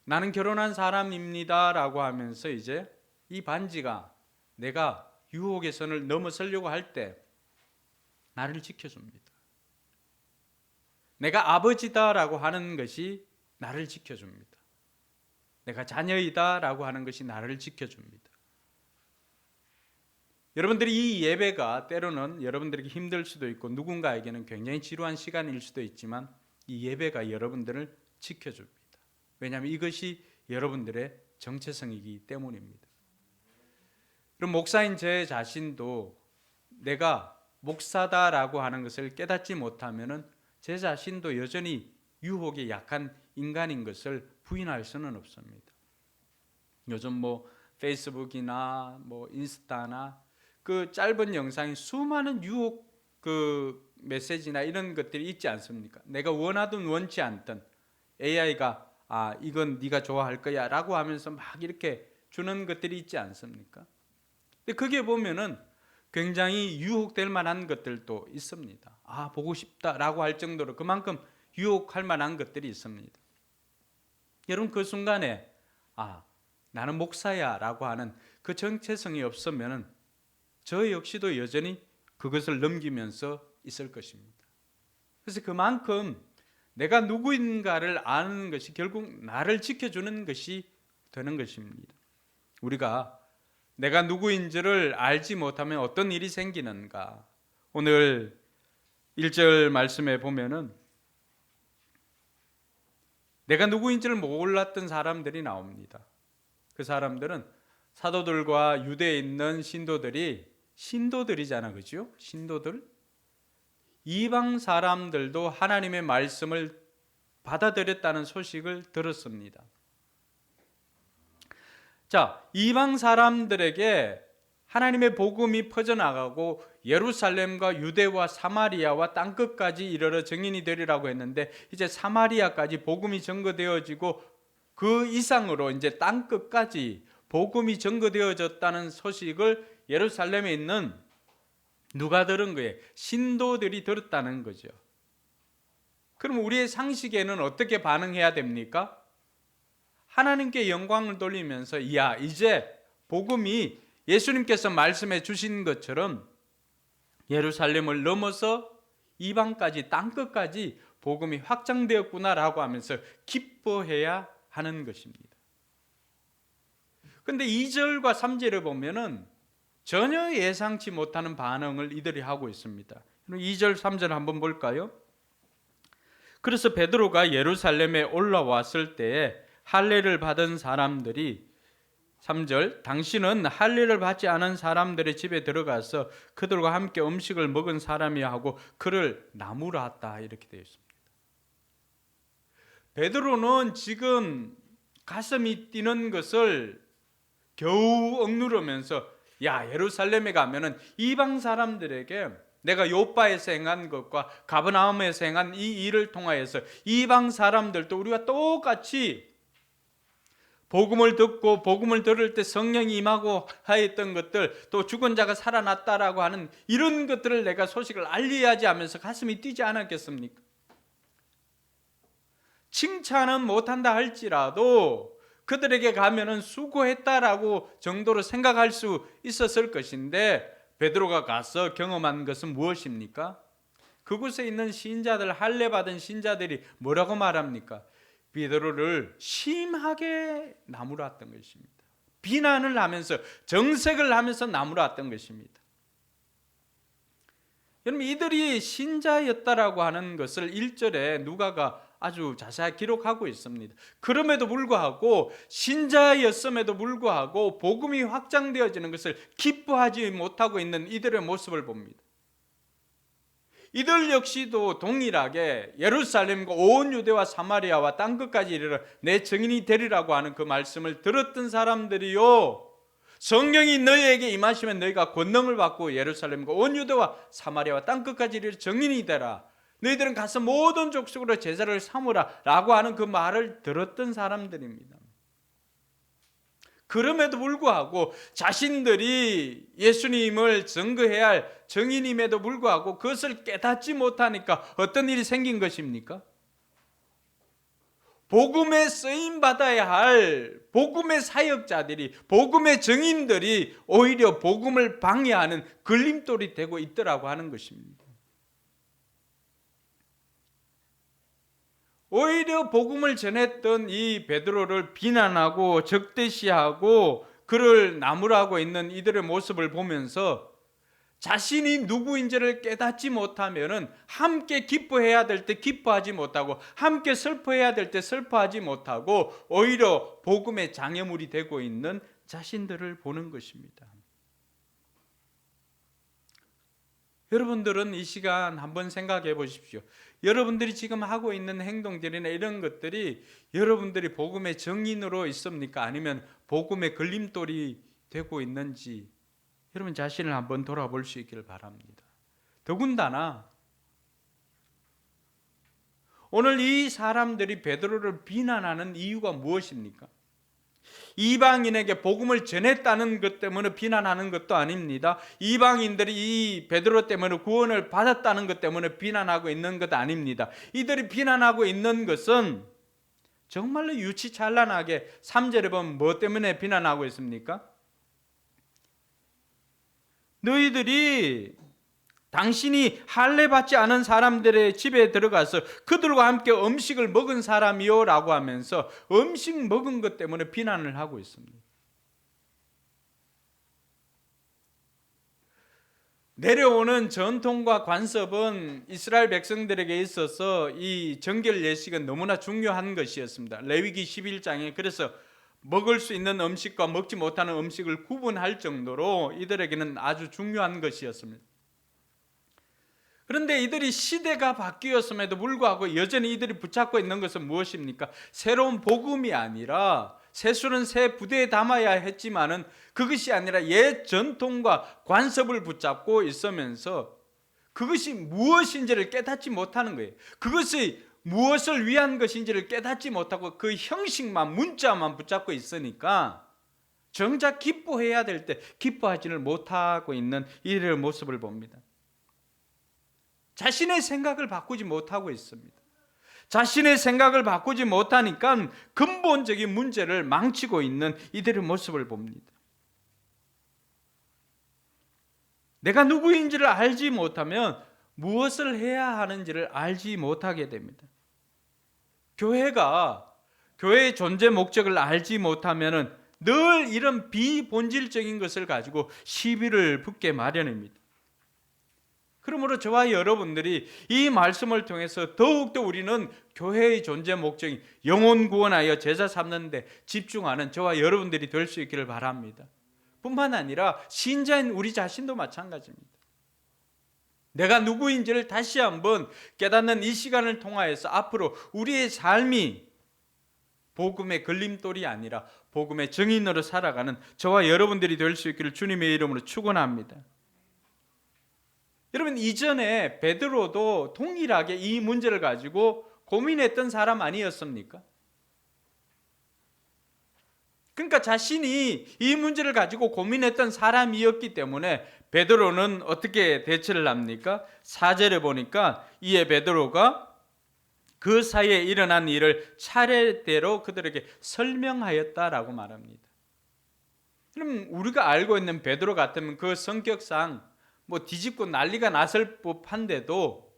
나는 결혼한 사람입니다라고 하면서 이제 이 반지가 내가 유혹의 선을 넘어서려고 할 때 나를 지켜줍니다. 내가 아버지다라고 하는 것이 나를 지켜줍니다. 내가 자녀이다라고 하는 것이 나를 지켜줍니다. 여러분들이 이 예배가 때로는 여러분들에게 힘들 수도 있고 누군가에게는 굉장히 지루한 시간일 수도 있지만 이 예배가 여러분들을 지켜줍니다. 왜냐하면 이것이 여러분들의 정체성이기 때문입니다. 그럼 목사인 제 자신도 내가 목사다라고 하는 것을 깨닫지 못하면은 제 자신도 여전히 유혹에 약한 인간인 것을 부인할 수는 없습니다. 요즘 뭐 페이스북이나 뭐 인스타나 그 짧은 영상이 수많은 유혹 그 메시지나 이런 것들이 있지 않습니까? 내가 원하든 원치 않든 AI가 이건 네가 좋아할 거야 라고 하면서 막 이렇게 주는 것들이 있지 않습니까? 근데 그게 보면은 굉장히 유혹될 만한 것들도 있습니다. 보고 싶다라고 할 정도로 그만큼 유혹할 만한 것들이 있습니다. 여러분, 그 순간에 나는 목사야 라고 하는 그 정체성이 없으면은 저 역시도 여전히 그것을 넘기면서 있을 것입니다. 그래서 그만큼 내가 누구인가를 아는 것이 결국 나를 지켜주는 것이 되는 것입니다. 우리가 내가 누구인지를 알지 못하면 어떤 일이 생기는가? 오늘 1절 말씀에 보면은 내가 누구인지를 몰랐던 사람들이 나옵니다. 그 사람들은 사도들과 유대에 있는 신도들이잖아, 그죠? 신도들. 이방 사람들도 하나님의 말씀을 받아들였다는 소식을 들었습니다. 자, 이방 사람들에게 하나님의 복음이 퍼져나가고 예루살렘과 유대와 사마리아와 땅끝까지 이르러 증인이 되리라고 했는데 이제 사마리아까지 복음이 전거되어지고 그 이상으로 이제 땅끝까지 복음이 전거되어졌다는 소식을 예루살렘에 있는 누가 들은 거예요? 신도들이 들었다는 거죠. 그럼 우리의 상식에는 어떻게 반응해야 됩니까? 하나님께 영광을 돌리면서 이제 복음이 예수님께서 말씀해 주신 것처럼 예루살렘을 넘어서 이방까지 땅끝까지 복음이 확장되었구나라고 하면서 기뻐해야 하는 것입니다. 그런데 2절과 3절을 보면은 전혀 예상치 못하는 반응을 이들이 하고 있습니다. 2절, 3절 한번 볼까요? 그래서 베드로가 예루살렘에 올라왔을 때에 할례를 받은 사람들이 3절 당신은 할례를 받지 않은 사람들의 집에 들어가서 그들과 함께 음식을 먹은 사람이야 하고 그를 나무랐다 이렇게 되어 있습니다. 베드로는 지금 가슴이 뛰는 것을 겨우 억누르면서 야 예루살렘에 가면은 이방 사람들에게 내가 요바에서 행한 것과 가버나움에서 행한 이 일을 통하여서 이방 사람들도 우리가 똑같이 복음을 듣고 복음을 들을 때 성령이 임하고 하였던 것들 또 죽은 자가 살아났다라고 하는 이런 것들을 내가 소식을 알려야지 하면서 가슴이 뛰지 않았겠습니까? 칭찬은 못한다 할지라도 그들에게 가면은 수고했다라고 정도로 생각할 수 있었을 것인데 베드로가 가서 경험한 것은 무엇입니까? 그곳에 있는 신자들 할례 받은 신자들이 뭐라고 말합니까? 베드로를 심하게 나무랐던 것입니다. 비난을 하면서 정색을 하면서 나무랐던 것입니다. 여러분 이들이 신자였다라고 하는 것을 1절에 누가가 아주 자세하게 기록하고 있습니다. 그럼에도 불구하고 신자였음에도 불구하고 복음이 확장되어지는 것을 기뻐하지 못하고 있는 이들의 모습을 봅니다. 이들 역시도 동일하게 예루살렘과 온 유대와 사마리아와 땅끝까지 이르러 내 증인이 되리라고 하는 그 말씀을 들었던 사람들이요 성령이 너희에게 임하시면 너희가 권능을 받고 예루살렘과 온 유대와 사마리아와 땅끝까지 이르러 증인이 되라. 너희들은 가서 모든 족속으로 제자를 삼으라 라고 하는 그 말을 들었던 사람들입니다. 그럼에도 불구하고 자신들이 예수님을 증거해야 할 증인임에도 불구하고 그것을 깨닫지 못하니까 어떤 일이 생긴 것입니까? 복음에 쓰임 받아야 할 복음의 사역자들이 복음의 증인들이 오히려 복음을 방해하는 걸림돌이 되고 있더라고 하는 것입니다. 오히려 복음을 전했던 이 베드로를 비난하고 적대시하고 그를 나무라고 있는 이들의 모습을 보면서 자신이 누구인지를 깨닫지 못하면은 함께 기뻐해야 될 때 기뻐하지 못하고 함께 슬퍼해야 될 때 슬퍼하지 못하고 오히려 복음의 장애물이 되고 있는 자신들을 보는 것입니다. 여러분들은 이 시간 한번 생각해 보십시오. 여러분들이 지금 하고 있는 행동들이나 이런 것들이 여러분들이 복음의 정인으로 있습니까? 아니면 복음의 걸림돌이 되고 있는지 여러분 자신을 한번 돌아볼 수 있기를 바랍니다. 더군다나 오늘 이 사람들이 베드로를 비난하는 이유가 무엇입니까? 이방인에게 복음을 전했다는 것 때문에 비난하는 것도 아닙니다. 이방인들이 이 베드로 때문에 구원을 받았다는 것 때문에 비난하고 있는 것 아닙니다. 이들이 비난하고 있는 것은 정말로 유치찬란하게 3절에 보면 뭐 때문에 비난하고 있습니까? 너희들이 당신이 할례 받지 않은 사람들의 집에 들어가서 그들과 함께 음식을 먹은 사람이요 라고 하면서 음식 먹은 것 때문에 비난을 하고 있습니다. 내려오는 전통과 관습은 이스라엘 백성들에게 있어서 이 정결 예식은 너무나 중요한 것이었습니다. 레위기 11장에 그래서 먹을 수 있는 음식과 먹지 못하는 음식을 구분할 정도로 이들에게는 아주 중요한 것이었습니다. 그런데 이들이 시대가 바뀌었음에도 불구하고 여전히 이들이 붙잡고 있는 것은 무엇입니까? 새로운 복음이 아니라 새술은 새 부대에 담아야 했지만은 그것이 아니라 옛 전통과 관습을 붙잡고 있으면서 그것이 무엇인지를 깨닫지 못하는 거예요. 그것이 무엇을 위한 것인지를 깨닫지 못하고 그 형식만 문자만 붙잡고 있으니까 정작 기뻐해야 될 때 기뻐하지를 못하고 있는 이들의 모습을 봅니다. 자신의 생각을 바꾸지 못하고 있습니다. 자신의 생각을 바꾸지 못하니까 근본적인 문제를 망치고 있는 이들의 모습을 봅니다. 내가 누구인지를 알지 못하면 무엇을 해야 하는지를 알지 못하게 됩니다. 교회의 존재 목적을 알지 못하면 늘 이런 비본질적인 것을 가지고 시비를 붙게 마련입니다. 그러므로 저와 여러분들이 이 말씀을 통해서 더욱더 우리는 교회의 존재 목적인 영혼 구원하여 제자 삼는 데 집중하는 저와 여러분들이 될 수 있기를 바랍니다. 뿐만 아니라 신자인 우리 자신도 마찬가지입니다. 내가 누구인지를 다시 한번 깨닫는 이 시간을 통하여서 앞으로 우리의 삶이 복음의 걸림돌이 아니라 복음의 증인으로 살아가는 저와 여러분들이 될 수 있기를 주님의 이름으로 축원합니다. 여러분, 이전에 베드로도 동일하게 이 문제를 가지고 고민했던 사람 아니었습니까? 그러니까 자신이 이 문제를 가지고 고민했던 사람이었기 때문에 베드로는 어떻게 대처를 합니까? 4절에 보니까 이에 베드로가 그 사이에 일어난 일을 차례대로 그들에게 설명하였다라고 말합니다. 그럼 우리가 알고 있는 베드로 같으면 그 성격상 뭐 뒤집고 난리가 났을 법한데도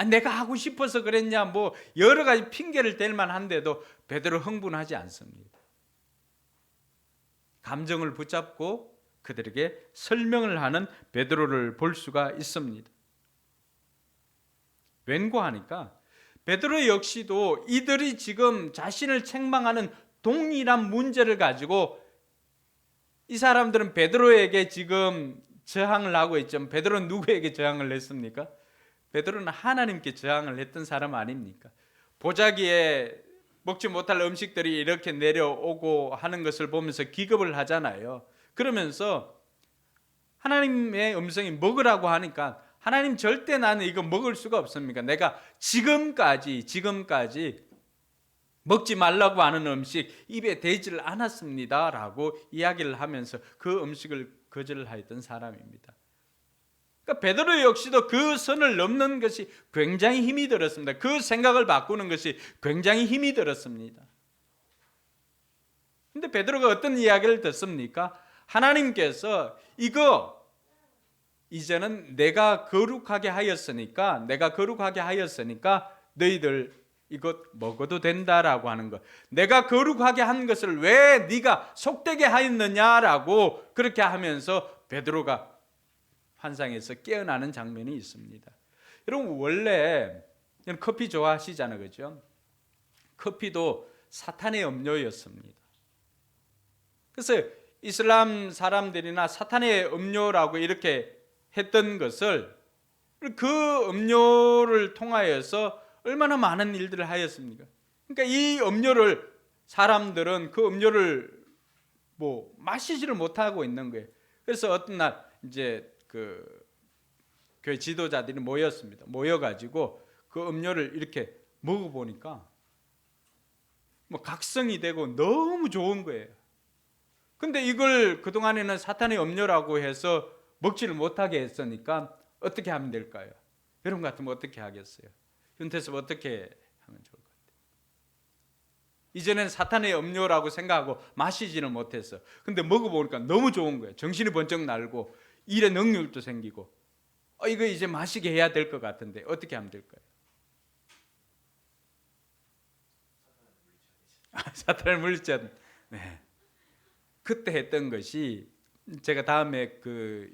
내가 하고 싶어서 그랬냐 뭐 여러 가지 핑계를 댈 만한데도 베드로 흥분하지 않습니다. 감정을 붙잡고 그들에게 설명을 하는 베드로를 볼 수가 있습니다. 왠고하니까 베드로 역시도 이들이 지금 자신을 책망하는 동일한 문제를 가지고 이 사람들은 베드로에게 지금 저항을 하고 있죠. 베드로는 누구에게 저항을 했습니까? 베드로는 하나님께 저항을 했던 사람 아닙니까? 보자기에 먹지 못할 음식들이 이렇게 내려오고 하는 것을 보면서 기겁을 하잖아요. 그러면서 하나님의 음성이 먹으라고 하니까 하나님 절대 나는 이거 먹을 수가 없습니까? 내가 지금까지 먹지 말라고 하는 음식 입에 대지를 않았습니다 라고 이야기를 하면서 그 음식을 거절하였던 사람입니다. 그러니까 베드로 역시도 그 선을 넘는 것이 굉장히 힘이 들었습니다. 그 생각을 바꾸는 것이 굉장히 힘이 들었습니다. 근데 베드로가 어떤 이야기를 듣습니까? 하나님께서 이거 이제는 내가 거룩하게 하였으니까 너희들 이것 먹어도 된다라고 하는 것. 내가 거룩하게 한 것을 왜 네가 속되게 하였느냐라고 그렇게 하면서 베드로가 환상에서 깨어나는 장면이 있습니다. 여러분, 원래 커피 좋아하시잖아요, 그렇죠? 커피도 사탄의 음료였습니다. 그래서 이슬람 사람들이나 사탄의 음료라고 이렇게 했던 것을 그 음료를 통하여서 얼마나 많은 일들을 하였습니까? 그러니까 이 음료를 사람들은 그 음료를 뭐 마시지를 못하고 있는 거예요. 그래서 어떤 날 이제 그 교회 지도자들이 모였습니다. 모여가지고 그 음료를 이렇게 먹어보니까 뭐 각성이 되고 너무 좋은 거예요. 근데 이걸 그동안에는 사탄의 음료라고 해서 먹지를 못하게 했으니까 어떻게 하면 될까요? 여러분 같으면 어떻게 하겠어요? 윤태섭 어떻게 하면 좋을 것 같아요? 이전엔 사탄의 음료라고 생각하고 마시지는 못했어. 근데 먹어보니까 너무 좋은 거예요. 정신이 번쩍 날고 일에 능률도 생기고 이거 이제 마시게 해야 될 것 같은데 어떻게 하면 될까요? 사탄을 물리쳐. 네. 그때 했던 것이 제가 다음에 그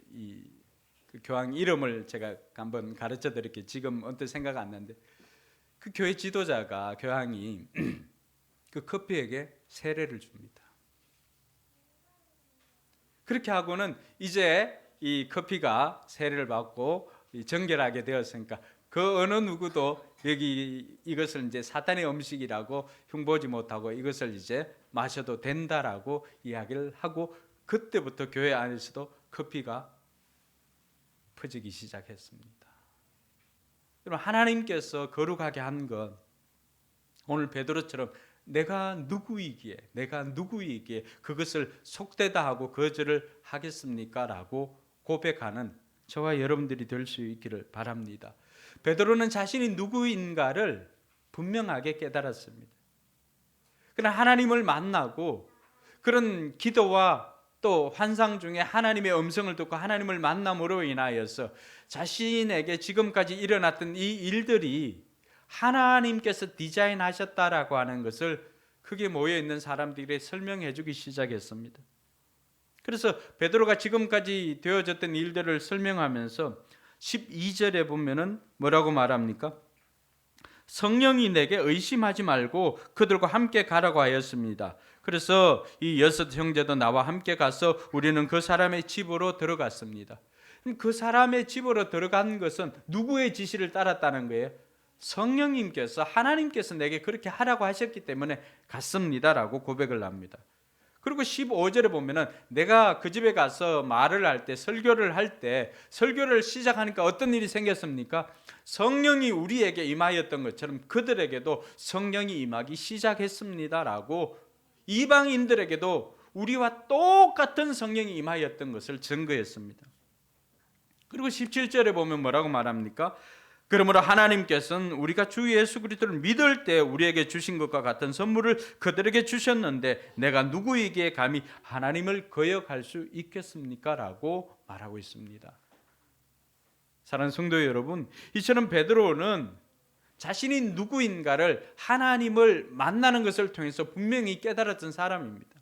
교황 이름을 제가 한번 가르쳐 드릴게요. 지금 언뜻 생각 안 나는데 그 교회 지도자가 교황이 그 커피에게 세례를 줍니다. 그렇게 하고는 이제 이 커피가 세례를 받고 정결하게 되었으니까 그 어느 누구도 여기 이것을 이제 사탄의 음식이라고 흉보지 못하고 이것을 이제 마셔도 된다라고 이야기를 하고 그때부터 교회 안에서도 커피가 퍼지기 시작했습니다. 여러분, 하나님께서 거룩하게 한 것, 오늘 베드로처럼 내가 누구이기에 그것을 속되다 하고 거절을 하겠습니까? 라고 고백하는 저와 여러분들이 될 수 있기를 바랍니다. 베드로는 자신이 누구인가를 분명하게 깨달았습니다. 그러나 하나님을 만나고 그런 기도와 또 환상 중에 하나님의 음성을 듣고 하나님을 만남으로 인하여서 자신에게 지금까지 일어났던 이 일들이 하나님께서 디자인하셨다라고 하는 것을 크게 모여있는 사람들이 설명해 주기 시작했습니다. 그래서 베드로가 지금까지 되어졌던 일들을 설명하면서 12절에 보면은 뭐라고 말합니까? 성령이 내게 의심하지 말고 그들과 함께 가라고 하였습니다. 그래서 이 6 형제도 나와 함께 가서 우리는 그 사람의 집으로 들어갔습니다. 그 사람의 집으로 들어간 것은 누구의 지시를 따랐다는 거예요? 성령님께서, 하나님께서 내게 그렇게 하라고 하셨기 때문에 갔습니다라고 고백을 합니다. 그리고 15절에 보면은 내가 그 집에 가서 말을 할 때, 설교를 할 때, 설교를 시작하니까 어떤 일이 생겼습니까? 성령이 우리에게 임하였던 것처럼 그들에게도 성령이 임하기 시작했습니다라고, 이방인들에게도 우리와 똑같은 성령이 임하였던 것을 증거했습니다. 그리고 17절에 보면 뭐라고 말합니까? 그러므로 하나님께서는 우리가 주 예수 그리스도를 믿을 때 우리에게 주신 것과 같은 선물을 그들에게 주셨는데 내가 누구에게 감히 하나님을 거역할 수 있겠습니까? 라고 말하고 있습니다. 사랑하는 성도 여러분, 이처럼 베드로는 자신이 누구인가를, 하나님을 만나는 것을 통해서 분명히 깨달았던 사람입니다.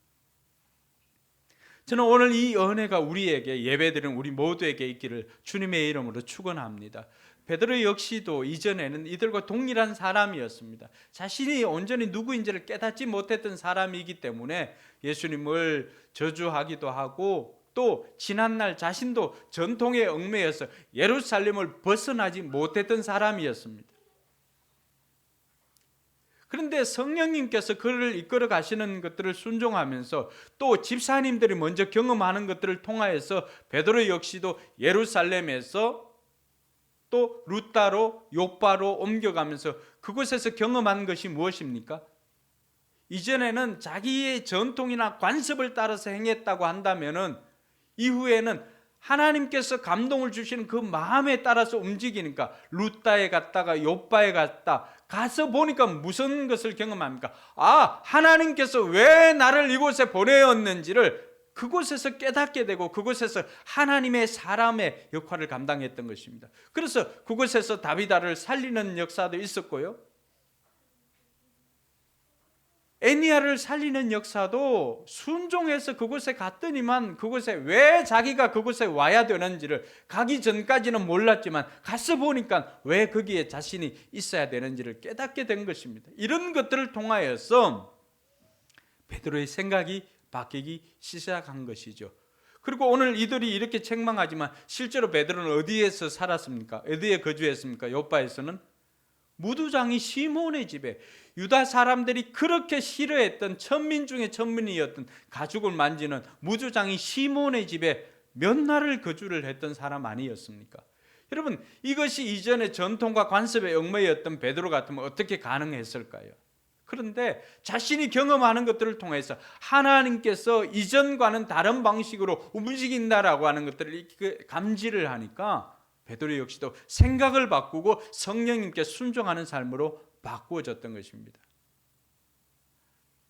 저는 오늘 이 은혜가 우리에게, 예배드리는 우리 모두에게 있기를 주님의 이름으로 축원합니다. 베드로 역시도 이전에는 이들과 동일한 사람이었습니다. 자신이 온전히 누구인지를 깨닫지 못했던 사람이기 때문에 예수님을 저주하기도 하고, 또 지난날 자신도 전통에 얽매여서 예루살렘을 벗어나지 못했던 사람이었습니다. 그런데 성령님께서 그를 이끌어 가시는 것들을 순종하면서 또 집사님들이 먼저 경험하는 것들을 통하여서 베드로 역시도 예루살렘에서 또 루다로, 요바로 옮겨가면서 그곳에서 경험한 것이 무엇입니까? 이전에는 자기의 전통이나 관습을 따라서 행했다고 한다면은 이후에는 하나님께서 감동을 주시는 그 마음에 따라서 움직이니까 루다에 갔다가 요바에 갔다 가서 보니까 무슨 것을 경험합니까? 아, 하나님께서 왜 나를 이곳에 보내었는지를 그곳에서 깨닫게 되고 그곳에서 하나님의 사람의 역할을 감당했던 것입니다. 그래서 그곳에서 다비다를 살리는 역사도 있었고요, 애니야를 살리는 역사도 순종해서 그곳에 갔더니만 그곳에 왜 자기가 그곳에 와야 되는지를 가기 전까지는 몰랐지만 가서 보니까 왜 거기에 자신이 있어야 되는지를 깨닫게 된 것입니다. 이런 것들을 통하여서 베드로의 생각이 바뀌기 시작한 것이죠. 그리고 오늘 이들이 이렇게 책망하지만 실제로 베드로는 어디에서 살았습니까? 어디에 거주했습니까? 요바에서는 무두장이 시몬의 집에, 유다 사람들이 그렇게 싫어했던 천민 중에 천민이었던 가죽을 만지는 무두장이 시몬의 집에 몇 날을 거주를 했던 사람 아니었습니까? 여러분, 이것이 이전의 전통과 관습에 얽매였던 베드로 같으면 어떻게 가능했을까요? 그런데 자신이 경험하는 것들을 통해서 하나님께서 이전과는 다른 방식으로 움직인다라고 하는 것들을 감지를 하니까 베드로 역시도 생각을 바꾸고 성령님께 순종하는 삶으로 바꾸어졌던 것입니다.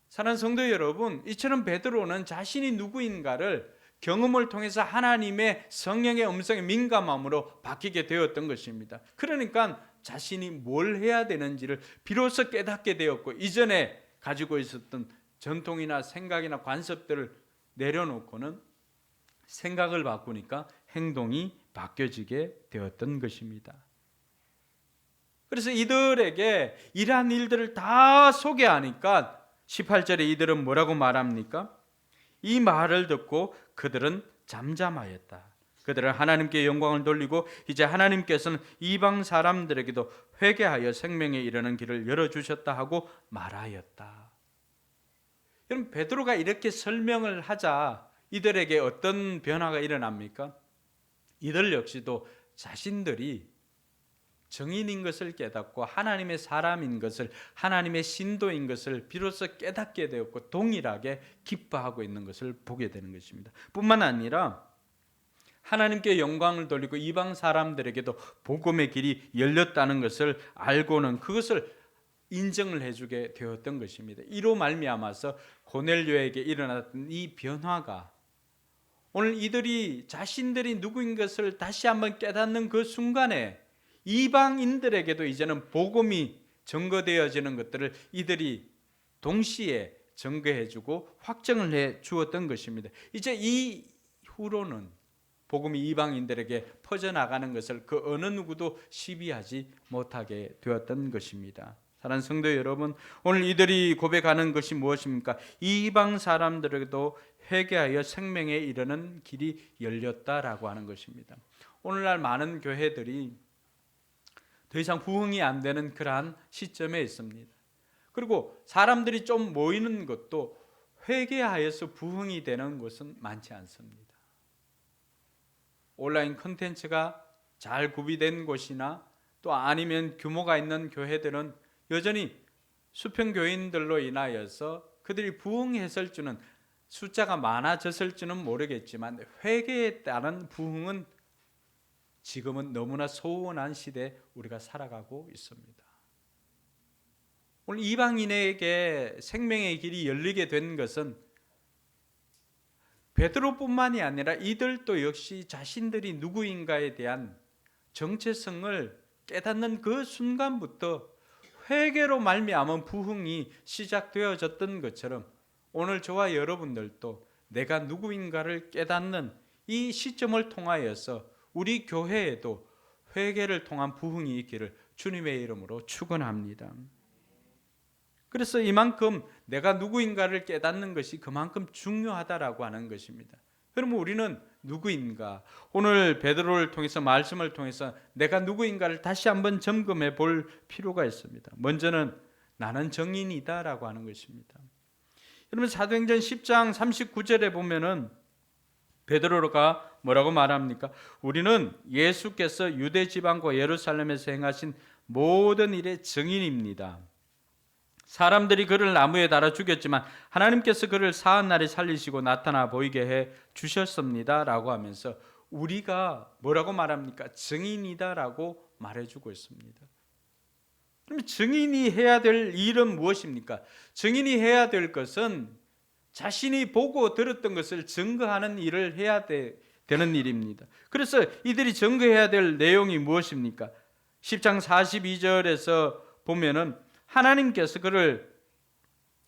사랑하는 성도 여러분, 이처럼 베드로는 자신이 누구인가를 경험을 통해서 하나님의 성령의 음성에 민감함으로 바뀌게 되었던 것입니다. 그러니까 자신이 뭘 해야 되는지를 비로소 깨닫게 되었고, 이전에 가지고 있었던 전통이나 생각이나 관습들을 내려놓고는 생각을 바꾸니까 행동이 바뀌어지게 되었던 것입니다. 그래서 이들에게 이러한 일들을 다 소개하니까 18절에 이들은 뭐라고 말합니까? 이 말을 듣고 그들은 잠잠하였다. 그들은 하나님께 영광을 돌리고 이제 하나님께서는 이방 사람들에게도 회개하여 생명에 이르는 길을 열어주셨다 하고 말하였다. 여러분, 베드로가 이렇게 설명을 하자 이들에게 어떤 변화가 일어납니까? 이들 역시도 자신들이 정인인 것을 깨닫고 하나님의 사람인 것을, 하나님의 신도인 것을 비로소 깨닫게 되었고 동일하게 기뻐하고 있는 것을 보게 되는 것입니다. 뿐만 아니라 하나님께 영광을 돌리고 이방 사람들에게도 복음의 길이 열렸다는 것을 알고는 그것을 인정을 해주게 되었던 것입니다. 이로 말미암아서 고넬료에게 일어났던 이 변화가 오늘 이들이 자신들이 누구인 것을 다시 한번 깨닫는 그 순간에 이방인들에게도 이제는 복음이 증거되어지는 것들을 이들이 동시에 증거해주고 확정을 해 주었던 것입니다. 이제 이후로는 복음이 이방인들에게 퍼져나가는 것을 그 어느 누구도 시비하지 못하게 되었던 것입니다. 사랑하는 성도 여러분, 오늘 이들이 고백하는 것이 무엇입니까? 이방 사람들에게도 회개하여 생명에 이르는 길이 열렸다라고 하는 것입니다. 오늘날 많은 교회들이 더 이상 부흥이 안 되는 그러한 시점에 있습니다. 그리고 사람들이 좀 모이는 것도 회개하여서 부흥이 되는 것은 많지 않습니다. 온라인 콘텐츠가 잘 구비된 곳이나 또 아니면 규모가 있는 교회들은 여전히 수평교인들로 인하여서 그들이 부흥했을 줄은, 숫자가 많아졌을 줄은 모르겠지만 회개에 따른 부흥은 지금은 너무나 소원한 시대에 우리가 살아가고 있습니다. 오늘 이방인에게 생명의 길이 열리게 된 것은 베드로뿐만이 아니라 이들도 역시 자신들이 누구인가에 대한 정체성을 깨닫는 그 순간부터 회개로 말미암은 부흥이 시작되어졌던 것처럼 오늘 저와 여러분들도 내가 누구인가를 깨닫는 이 시점을 통하여서 우리 교회에도 회개를 통한 부흥이 있기를 주님의 이름으로 축원합니다. 그래서 이만큼 내가 누구인가를 깨닫는 것이 그만큼 중요하다라고 하는 것입니다. 그러면 우리는 누구인가? 오늘 베드로를 통해서, 말씀을 통해서 내가 누구인가를 다시 한번 점검해 볼 필요가 있습니다. 먼저는 나는 정인이다라고 하는 것입니다. 여러분, 사도행전 10장 39절에 보면은 베드로가 뭐라고 말합니까? 우리는 예수께서 유대 지방과 예루살렘에서 행하신 모든 일의 증인입니다. 사람들이 그를 나무에 달아 죽였지만 하나님께서 그를 사흘 날에 살리시고 나타나 보이게 해 주셨습니다 라고 하면서 우리가 뭐라고 말합니까? 증인이다라고 말해주고 있습니다. 그럼 증인이 해야 될 일은 무엇입니까? 증인이 해야 될 것은 자신이 보고 들었던 것을 증거하는 일을 해야 되는 일입니다. 그래서 이들이 증거해야 될 내용이 무엇입니까? 10장 42절에서 보면은 하나님께서 그를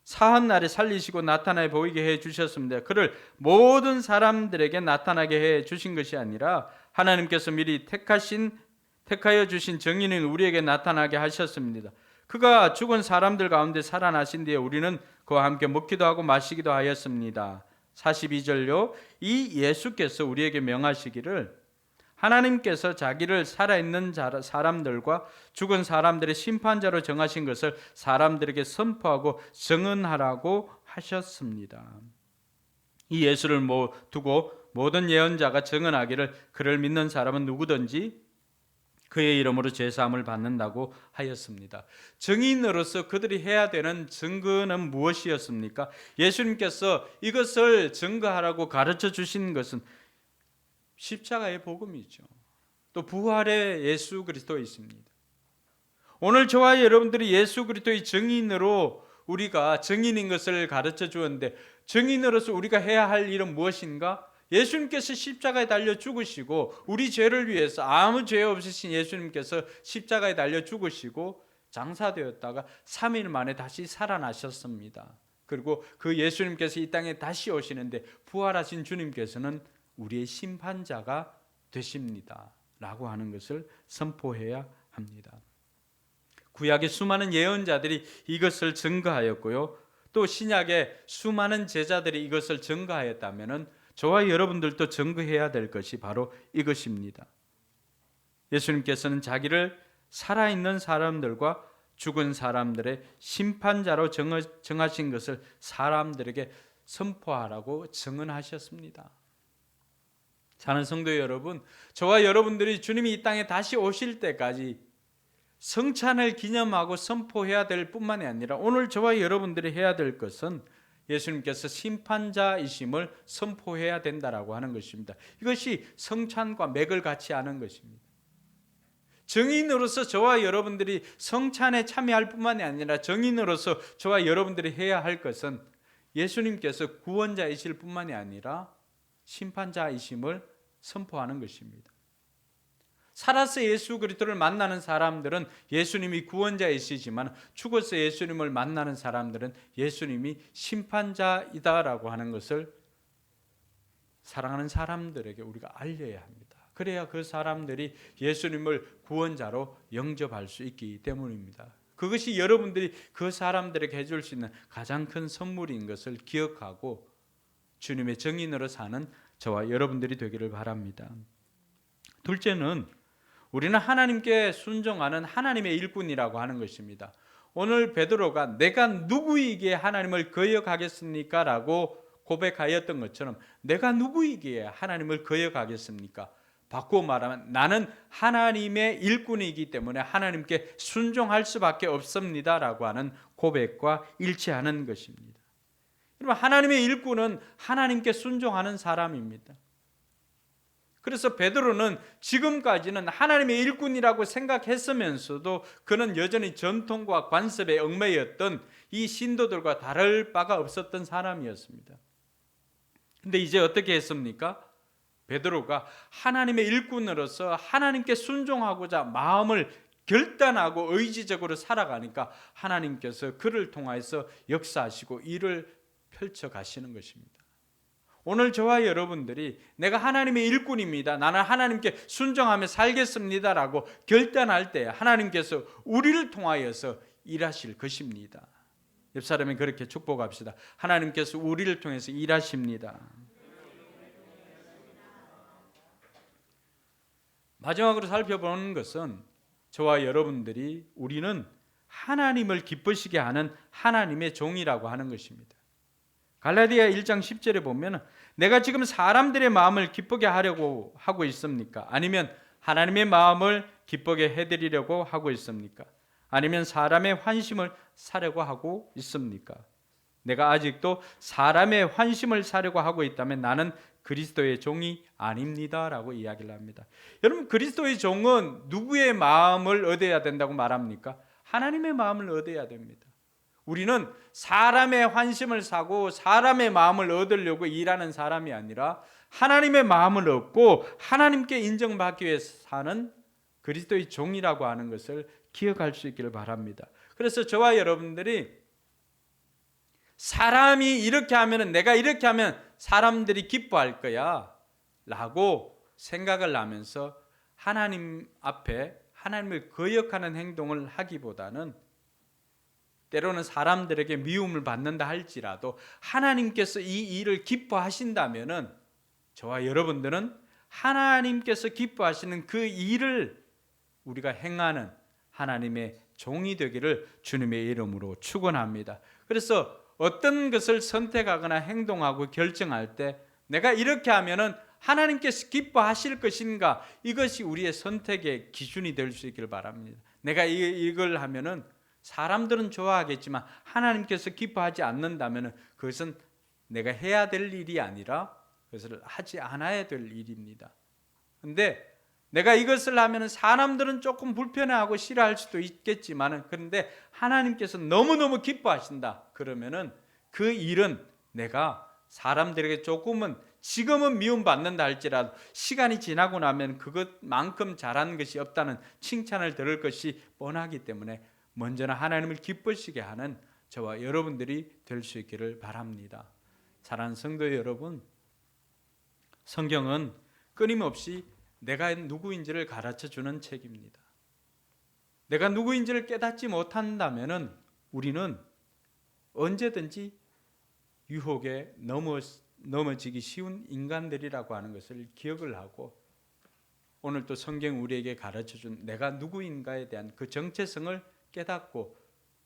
사흘 날에 살리시고 나타나 보이게 해 주셨습니다. 그를 모든 사람들에게 나타나게 해 주신 것이 아니라 하나님께서 미리 택하여 주신 정인은 우리에게 나타나게 하셨습니다. 그가 죽은 사람들 가운데 살아나신 뒤에 우리는 그와 함께 먹기도 하고 마시기도 하였습니다. 42절요. 이 예수께서 우리에게 명하시기를 하나님께서 자기를 살아있는 사람들과 죽은 사람들의 심판자로 정하신 것을 사람들에게 선포하고 증언하라고 하셨습니다. 이 예수를 두고 모든 예언자가 증언하기를 그를 믿는 사람은 누구든지 그의 이름으로 죄사함을 받는다고 하였습니다. 증인으로서 그들이 해야 되는 증거는 무엇이었습니까? 예수님께서 이것을 증거하라고 가르쳐 주신 것은 십자가의 복음이죠. 또 부활의 예수 그리스도이십니다. 오늘 저와 여러분들이 예수 그리스도의 증인으로 우리가 증인인 것을 가르쳐 주었는데 증인으로서 우리가 해야 할 일은 무엇인가? 예수님께서 십자가에 달려 죽으시고 우리 죄를 위해서 아무 죄 없으신 예수님께서 십자가에 달려 죽으시고 장사되었다가 3일 만에 다시 살아나셨습니다. 그리고 그 예수님께서 이 땅에 다시 오시는데 부활하신 주님께서는 우리의 심판자가 되십니다 라고 하는 것을 선포해야 합니다. 구약의 수많은 예언자들이 이것을 증거하였고요, 또 신약의 수많은 제자들이 이것을 증거하였다면 저와 여러분들도 증거해야 될 것이 바로 이것입니다. 예수님께서는 자기를 살아있는 사람들과 죽은 사람들의 심판자로 정하신 것을 사람들에게 선포하라고 증언하셨습니다. 사는 성도 여러분, 저와 여러분들이 주님이 이 땅에 다시 오실 때까지 성찬을 기념하고 선포해야 될 뿐만이 아니라 오늘 저와 여러분들이 해야 될 것은 예수님께서 심판자이심을 선포해야 된다라고 하는 것입니다. 이것이 성찬과 맥을 같이 하는 것입니다. 증인으로서 저와 여러분들이 성찬에 참여할 뿐만이 아니라 증인으로서 저와 여러분들이 해야 할 것은 예수님께서 구원자이실 뿐만이 아니라 심판자이심을 선포하는 것입니다. 살아서 예수 그리스도를 만나는 사람들은 예수님이 구원자이시지만 죽어서 예수님을 만나는 사람들은 예수님이 심판자이다라고 하는 것을 사랑하는 사람들에게 우리가 알려야 합니다. 그래야 그 사람들이 예수님을 구원자로 영접할 수 있기 때문입니다. 그것이 여러분들이 그 사람들에게 해줄 수 있는 가장 큰 선물인 것을 기억하고 주님의 증인으로 사는 저와 여러분들이 되기를 바랍니다. 둘째는 우리는 하나님께 순종하는 하나님의 일꾼이라고 하는 것입니다. 오늘 베드로가 내가 누구이기에 하나님을 거역하겠습니까? 라고 고백하였던 것처럼 내가 누구이기에 하나님을 거역하겠습니까? 바꾸어 말하면 나는 하나님의 일꾼이기 때문에 하나님께 순종할 수밖에 없습니다 라고 하는 고백과 일치하는 것입니다. 여러분, 하나님의 일꾼은 하나님께 순종하는 사람입니다. 그래서 베드로는 지금까지는 하나님의 일꾼이라고 생각했으면서도 그는 여전히 전통과 관습에 얽매였던 이 신도들과 다를 바가 없었던 사람이었습니다. 근데 이제 어떻게 했습니까? 베드로가 하나님의 일꾼으로서 하나님께 순종하고자 마음을 결단하고 의지적으로 살아가니까 하나님께서 그를 통하여서 역사하시고 일을 펼쳐 가시는 것입니다. 오늘 저와 여러분들이 내가 하나님의 일꾼입니다, 나는 하나님께 순종하며 살겠습니다라고 결단할 때 하나님께서 우리를 통하여서 일하실 것입니다. 옆 사람이 그렇게 축복합시다. 하나님께서 우리를 통해서 일하십니다. 마지막으로 살펴보는 것은 저와 여러분들이 우리는 하나님을 기쁘시게 하는 하나님의 종이라고 하는 것입니다. 갈라디아 1장 10절에 보면 내가 지금 사람들의 마음을 기쁘게 하려고 하고 있습니까? 아니면 하나님의 마음을 기쁘게 해드리려고 하고 있습니까? 아니면 사람의 환심을 사려고 하고 있습니까? 내가 아직도 사람의 환심을 사려고 하고 있다면 나는 그리스도의 종이 아닙니다 라고 이야기를 합니다. 여러분, 그리스도의 종은 누구의 마음을 얻어야 된다고 말합니까? 하나님의 마음을 얻어야 됩니다. 우리는 사람의 환심을 사고 사람의 마음을 얻으려고 일하는 사람이 아니라 하나님의 마음을 얻고 하나님께 인정받기 위해서 사는 그리스도의 종이라고 하는 것을 기억할 수 있기를 바랍니다. 그래서 저와 여러분들이 사람이 이렇게 하면, 내가 이렇게 하면 사람들이 기뻐할 거야 라고 생각을 하면서 하나님 앞에 하나님을 거역하는 행동을 하기보다는 때로는 사람들에게 미움을 받는다 할지라도 하나님께서 이 일을 기뻐하신다면은 저와 여러분들은 하나님께서 기뻐하시는 그 일을 우리가 행하는 하나님의 종이 되기를 주님의 이름으로 축원합니다. 그래서 어떤 것을 선택하거나 행동하고 결정할 때 내가 이렇게 하면은 하나님께서 기뻐하실 것인가, 이것이 우리의 선택의 기준이 될 수 있기를 바랍니다. 내가 이걸 하면은 사람들은 좋아하겠지만 하나님께서 기뻐하지 않는다면 그것은 내가 해야 될 일이 아니라 그것을 하지 않아야 될 일입니다. 그런데 내가 이것을 하면 사람들은 조금 불편해하고 싫어할 수도 있겠지만 그런데 하나님께서 너무너무 기뻐하신다 그러면은 그 일은 내가 사람들에게 조금은 지금은 미움받는다 할지라도 시간이 지나고 나면 그것만큼 잘한 것이 없다는 칭찬을 들을 것이 뻔하기 때문에 먼저는 하나님을 기쁘시게 하는 저와 여러분들이 될 수 있기를 바랍니다. 사랑하는 성도 여러분, 성경은 끊임없이 내가 누구인지를 가르쳐주는 책입니다. 내가 누구인지를 깨닫지 못한다면 우리는 언제든지 유혹에 넘어지기 쉬운 인간들이라고 하는 것을 기억을 하고 오늘 또 성경 우리에게 가르쳐준 내가 누구인가에 대한 그 정체성을 깨닫고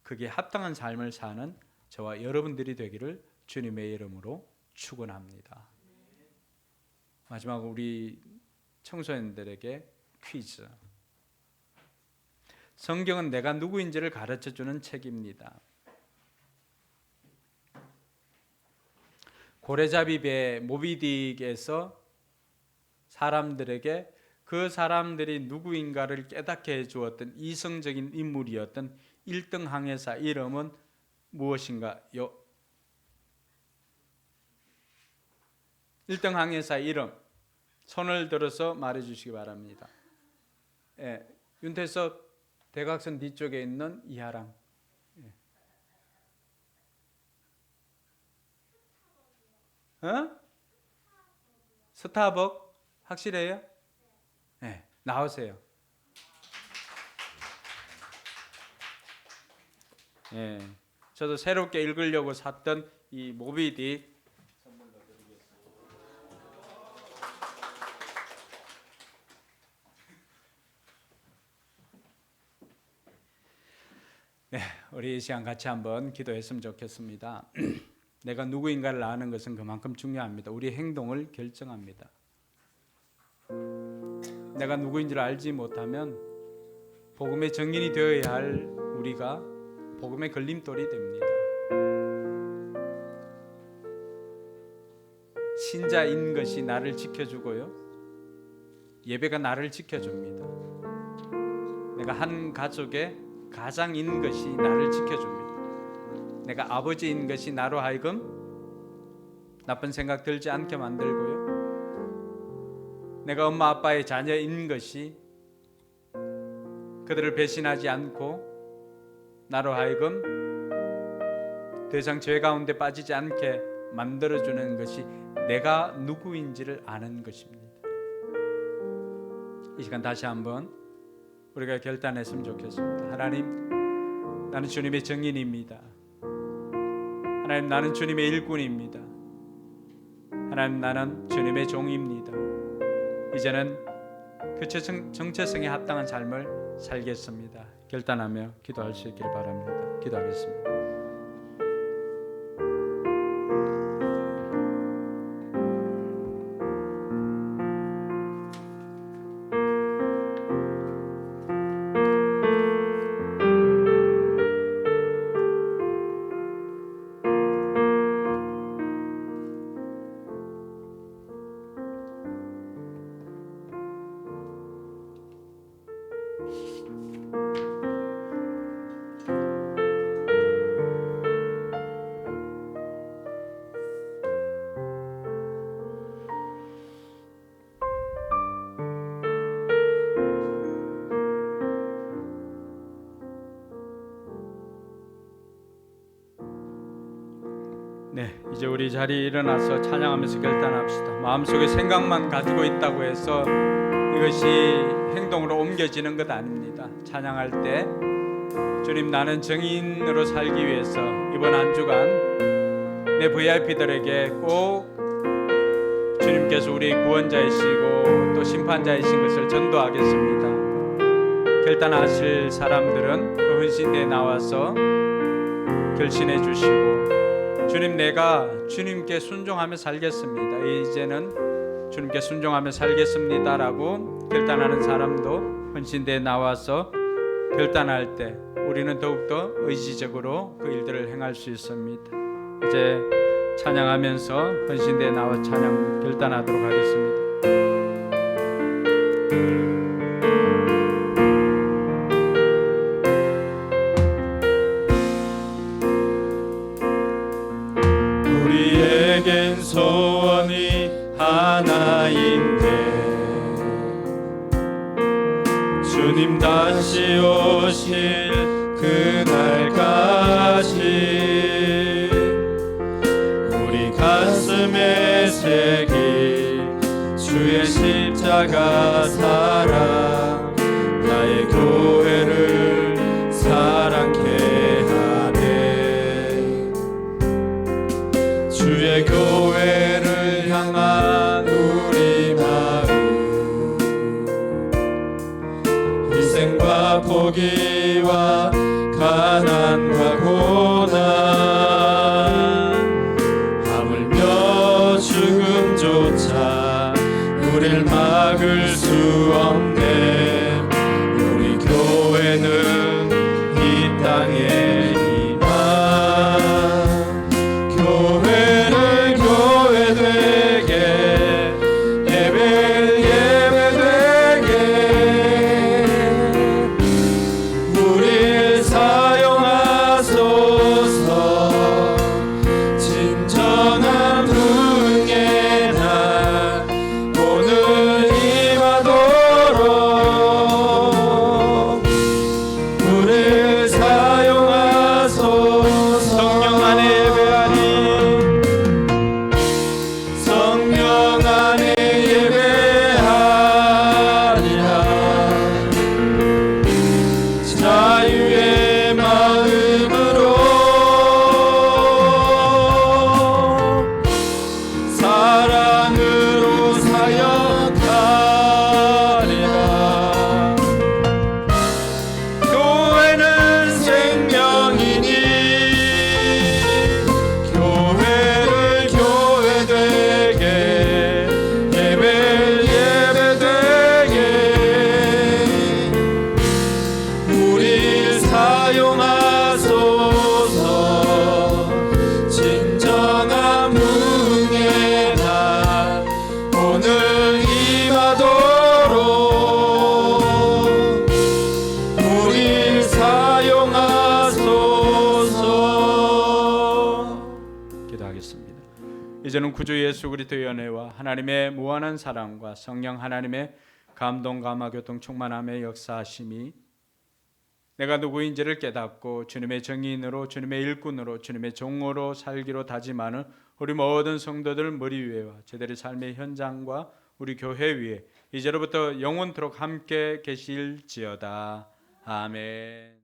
그게 합당한 삶을 사는 저와 여러분들이 되기를 주님의 이름으로 축원합니다. 마지막으로 우리 청소년들에게 퀴즈. 성경은 내가 누구인지를 가르쳐주는 책입니다. 고래잡이 배 모비딕에서 사람들에게 그 사람들이 누구인가를 깨닫게 해주었던 이성적인 인물이었던 1등 항해사 이름은 무엇인가요? 1등 항해사 이름 손을 들어서 말해주시기 바랍니다. 예, 윤태석 대각선 뒤쪽에 있는 이하랑. 예. 스타벅 확실해요? 네, 나오세요. 예, 저도 새롭게 읽으려고 샀던 이 모비딕 선물로 드리겠습니다. 네, 우리 이 시간 같이 한번 기도했으면 좋겠습니다. 내가 누구인가를 아는 것은 그만큼 중요합니다. 우리의 행동을 결정합니다. 내가 누구인지를 알지 못하면 복음의 증인이 되어야 할 우리가 복음의 걸림돌이 됩니다. 신자인 것이 나를 지켜주고요, 예배가 나를 지켜줍니다. 내가 한 가족의 가장인 것이 나를 지켜줍니다. 내가 아버지인 것이 나로 하여금 나쁜 생각 들지 않게 만들고요, 내가 엄마 아빠의 자녀인 것이 그들을 배신하지 않고 나로 하여금 더 이상 죄 가운데 빠지지 않게 만들어주는 것이 내가 누구인지를 아는 것입니다. 이 시간 다시 한번 우리가 결단했으면 좋겠습니다. 하나님, 나는 주님의 증인입니다. 하나님, 나는 주님의 일꾼입니다. 하나님, 나는 주님의 종입니다. 이제는 그 정체성에 합당한 삶을 살겠습니다. 결단하며 기도할 수 있기를 바랍니다. 기도하겠습니다. 네, 이제 우리 자리에 일어나서 찬양하면서 결단합시다. 마음속에 생각만 가지고 있다고 해서 이것이 행동으로 옮겨지는 것 아닙니다. 찬양할 때 주님, 나는 정인으로 살기 위해서 이번 한 주간 내 VIP들에게 꼭 주님께서 우리 구원자이시고 또 심판자이신 것을 전도하겠습니다. 결단하실 사람들은 그 헌신대에 나와서 결신해 주시고, 주님, 내가 주님께 순종하며 살겠습니다. 이제는 주님께 순종하며 살겠습니다라고 결단하는 사람도 헌신대에 나와서 결단할 때 우리는 더욱더 의지적으로 그 일들을 행할 수 있습니다. 이제 찬양하면서 헌신대에 나와 찬양 결단하도록 하겠습니다.
우리에겐 소원이 하나인데 주님 다시 오실 그날까지 우리 가슴에 새길 주의 십자가 사랑, 나의 교회를 사랑케 하네. 주의 교회를 향한 우리 마음, 희생과 포기와 가난과 고난, 하물며 죽음조차 우릴 막을 수 없네. 우리 교회는 이 땅에 희망, 교회를 교회되게, 예배를 예배되게 우릴 사용하소서. 진정한 흥의 날 오늘 임하도록
이제는 구주 예수 그리스도의 은혜와 하나님의 무한한 사랑과 성령 하나님의 감동 감화 교통 충만함의 역사하심이 내가 누구인지를 깨닫고 주님의 정의인으로 주님의 일꾼으로 주님의 종으로 살기로 다짐하는 우리 모든 성도들 머리 위에와 저들의 삶의 현장과 우리 교회 위에 이제로부터 영원토록 함께 계실지어다. 아멘.